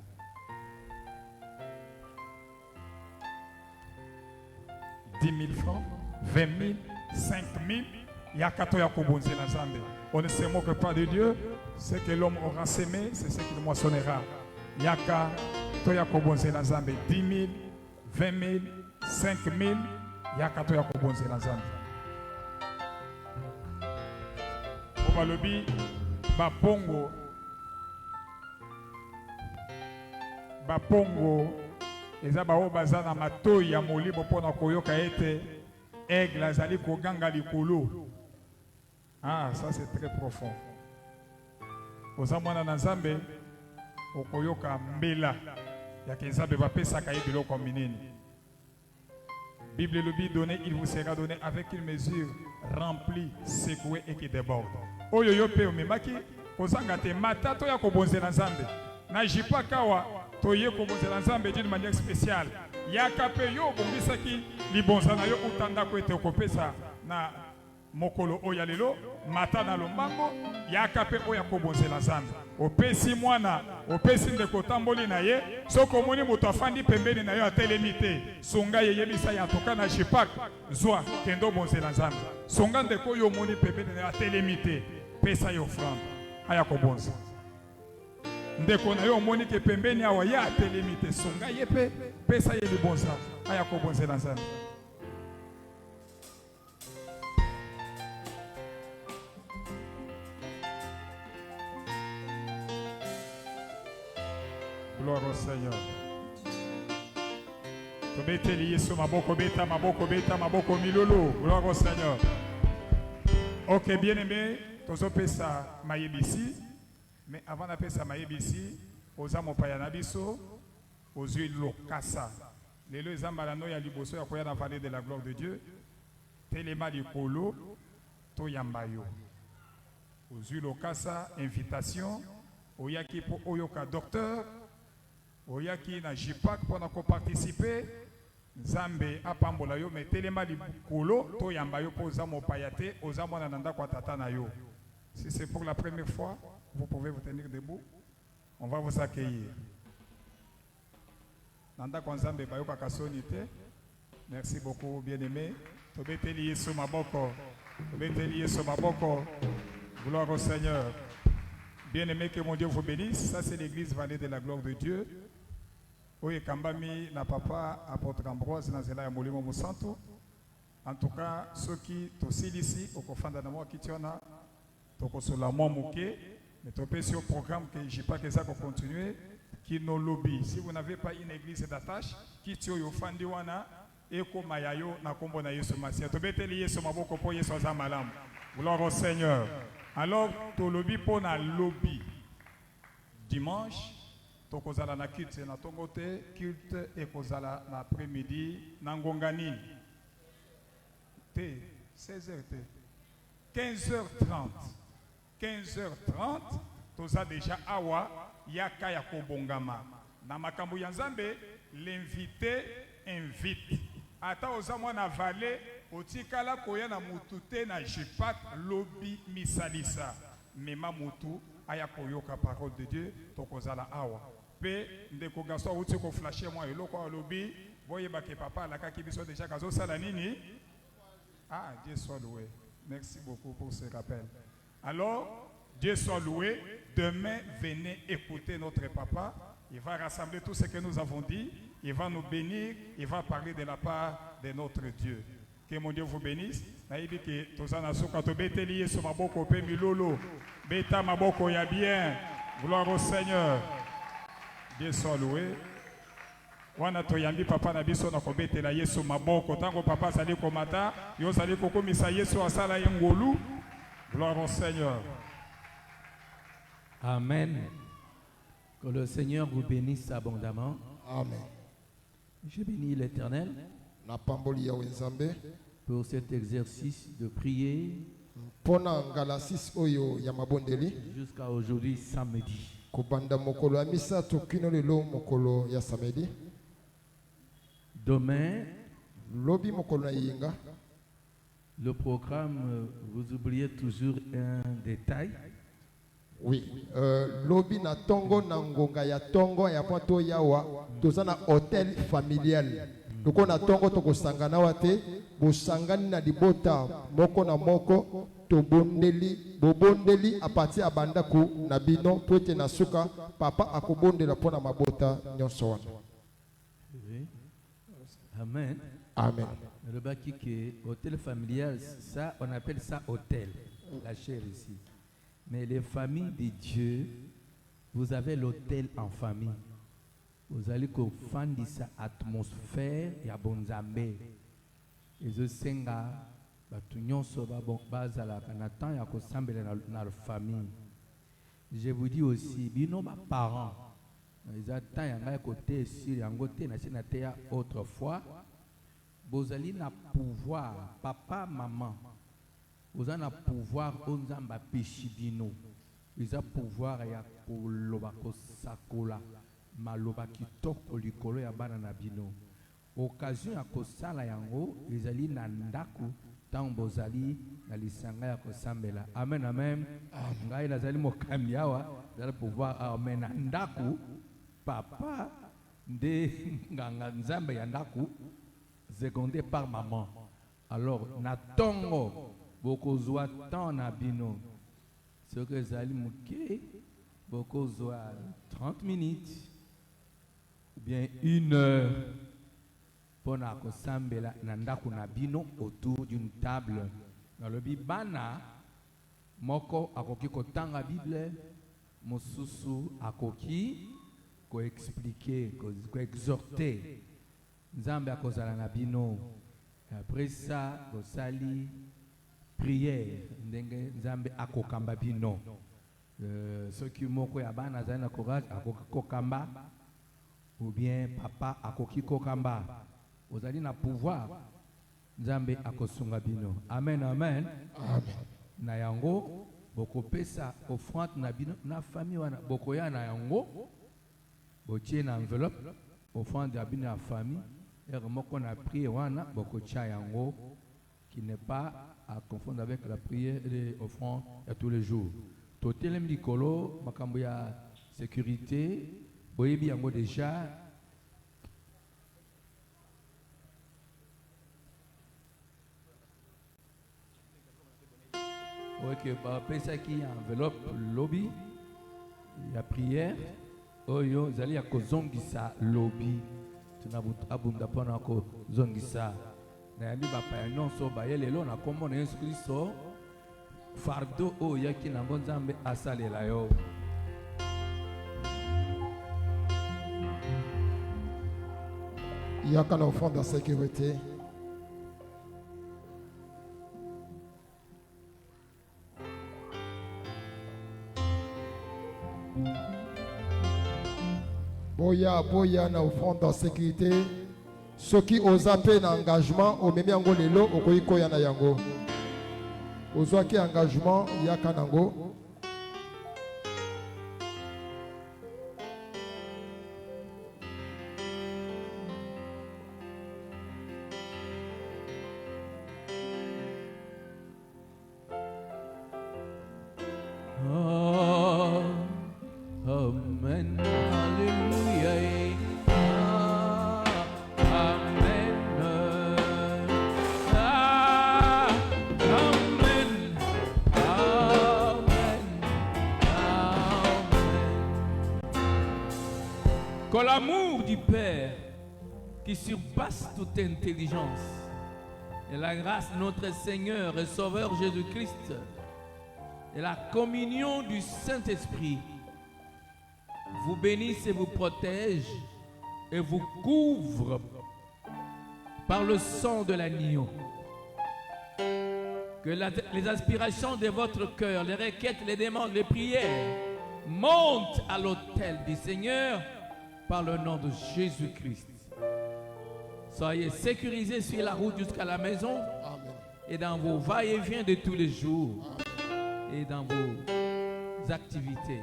10 000 francs, 20 000, 5 000, yakato yakobonze la Zambé. On ne se moque pas de Dieu. Ce que l'homme aura semé, c'est ce qu'il moissonnera. Yaka to yakobonze la Zambé. 10 000, 20 000, 5 000, yakato yakobonze la Zambé. Obalobi, bapongo, eza bao bazana matoi ya molibo pona koyoka ete aigle azali koganga likolo. Ah, ça c'est très profond. Oza mwana na Nzambe okoyoka mbela ya Nzambe bapesaka ye biloko minene. Bible lobi donné, il vous sera donné avec une mesure remplie, secouée et qui déborde. Oyo yo pe omemaki kozanga te matato ya kobonzela Nzambe. Na jipa kawa toye kobonzela Nzambe d'une manière spéciale. Yaka pe yo bombisaki libonza na yo utanda ko ete okopesa na mokolo oya lelo mata na lombango yaka pe oya kobonzela Nzambe. Opesi mwana, opesi ndeko tamboli na ye, soko moni moto afandi pembeni na yo atelemi te. Songa ye yebisa ya toka na jipak zwa kendo bonzela Nzambe. Songa ndeko yo moni pembeni na yo atelemi te. Pesa yo offrande aya kobonza. Ndeko na yo moni ke pembeni awa ya atelemi te. Songa ye pe pesa ye libonza aya kobonzela Nzambe. Gloire au Seigneur. Tobeteli Yesu maboko beta maboko milolo. Gloire au Seigneur. Ok, bien aimé, tozo pesa mayebisi, mais avant d'appeler ça mayebisi, oza mopaya na biso, ozu lokasa. Lelo ezambalano ya liboso ya koya na vallée de la gloire de Dieu. Telema likolo to yambayo. Ozu lokasa invitation, oyaki po oyoka docteur. Oyaki na jipak pour participer, Nzambe apambola yo metelema likolo to yamba yo po za mopayate oza mwana nanda kwa tata na yo. Si c'est pour la première fois, vous pouvez vous tenir debout. On va vous accueillir. Nanda kwa Nzambe bayo kasoni te. Merci beaucoup bien-aimé. Tobeteli Yesu maboko. Béthélier sur ma boko. Gloire au Seigneur. Bien-aimé, que mon Dieu vous bénisse. Ça, c'est l'église Vallée de la gloire de Dieu. Oye Kambami, na papa, apôtre Ambroise, Nazela ya Molimo Musanto. En tout cas, ceux qui sont ici, au Kofanda na moi qui tiona, toko sur la moi mouké, mais topé sur le programme que j'ai pas que ça qu'on continue, qui nos lobby. Si vous n'avez pas une église d'attache, qui tio yo fandi wana, eko mayayo na kombo na Yesu Masia. Tobete li Yesu maboko po Yesu azamalam. Gloire au Seigneur. Alors, to lobby pour na lobby. Dimanche, to kozala na culte na tongote, culte et kozala na après-midi na ngongani. 16h, 15h30. 15h30, toza déjà awa yaka ya kobongama. Na makambo ya Nzambe, l'invité invite. Ata oza mwana vale, otikala koya na mutute na jipat lobi misalisa. Mema mutu aya koyoka parole de Dieu, tokozala awa. Pe ndeko Gaston uti ko flasher moi eloko alobi, voyez ba ke papa la kaki biso déjà kazo sala nini? Ah, Dieu soit loué. Merci beaucoup pour ce rappel. Alors, Dieu soit loué. Demain, venez écouter notre papa. Il va rassembler tout ce que nous avons dit. Il va nous bénir. Il va parler de la part de notre Dieu. Que mon Dieu vous bénisse. Naïbi que tozana suka to beteliye so maboko pe milolo. Beta maboko ya bien. Gloire au Seigneur. Dieu soit loué. Wana toyambi papa na biso na kobetela Yesu maboko tango papa sali komata yo sali kokomisa Yesu asala ngolu. Gloire au Seigneur. Amen. Que le Seigneur vous bénisse abondamment. Amen. Je bénis l'Éternel Na pamboli ya wenzambe. pour cet exercice de prier Pona ngalasis oyo ya mabondeli. jusqu'à aujourd'hui samedi. Kubanda mokolo ya misato kino lelo mokolo ya samedi. Demain, Lobi mokolo na yinga. le programme, vous oubliez toujours un détail. Oui, lobi na tongo na ngonga ya tongo ya poto yawa tozana hôtel familial. Loko na tongo to kosangana wate bosangani na libota moko na moko to bobondeli a partir ya bandaku na bino pote na suka papa akobondela pona mabota nyonso wana. Oui. Amen. Amen. Le baki que hôtel familial, ça, on appelle ça hôtel, la chair ici. Mais les familles de Dieu, vous avez l'hôtel en famille. Vous allez comprendre sa atmosphère et à bonzambe. Et je sais que tout so bazala kanatan ya ko sambela na la famille. Je vous dis aussi, bino ba parents, ils attendent yanga côté sur yangote na sinatea autrefois. Vous allez na pouvoir, papa, maman, vous allez na pouvoir, on zamba péchibino. Ils ont pouvoir ya koloba kosakola, maloba kitoko likolo ya bana na bino. Occasion ya kosala yango, ils allez na ndaku, tant bozali na lisanga ya kosambela. Amen, amen. Ngai lazali mokambiawa, vous allez pouvoir amen na ndaku, papa, de nganga nzambe ya ndaku, secondé par maman. Alors, na tongo, beaucoup zoa tant na bino. Ce que zali mouké, beaucoup zoa 30 minutes, ou bien 1 heure, pour na kosambela na ndaku na bino autour d'une table. Dans le bibana, moko akoki kotanga Bible, mosusu akoki ko expliquer, ko exhorter. Nzambe akozala na bino. Après ça, bosali prière ndenge Nzambe akokamba bino. Ceux qui moko ya bana zali na courage akokamba ou bien papa akoki kokamba. Ozali na pouvoir Nzambe akosunga bino. Amen, amen. Amen. Na yango bokopesa offrande na bino na famille wana bokoya na yango botie na enveloppe offrande ya bino ya famille. Et qu'on a prié wana boko yango qui n'est pas à confondre avec la prière et l'offrande de tous les jours. Totelem likolo makambo ya sécurité boyebi yango déjà. Ok, bah, pesa qui enveloppe lobby, il y a prière. Oyo, zali ya kozongisa lobby. Tunabunda pona ko zongisa. Na yambi ba pa nyonso ba yelelo na kombo na Yesu Kristo. Fardo o yaki na nzambe asalela yo. Il y a qu'un enfant de sécurité. Boya na offrande en sécurité. Ceux qui osent appeler un engagement au même yango lelo okoyiko ya na yango. Ozwa ki engagement ya kanango. Amen. Alléluia. Amen. Amen. Amen. Que l'amour du Père qui surpasse toute intelligence et la grâce de notre Seigneur et Sauveur Jésus-Christ et la communion du Saint-Esprit vous bénisse et vous protège et vous couvre par le sang de l'agneau. Que les aspirations de votre cœur, les requêtes, les demandes, les prières montent à l'autel du Seigneur par le nom de Jésus-Christ. Soyez sécurisés sur la route jusqu'à la maison. Amen. Et dans vos va-et-vient de tous les jours. Et dans vos activités.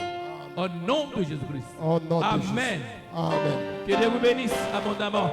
Au nom de Jésus-Christ. Au nom de Amen. Jésus. Amen. Que Dieu vous bénisse abondamment.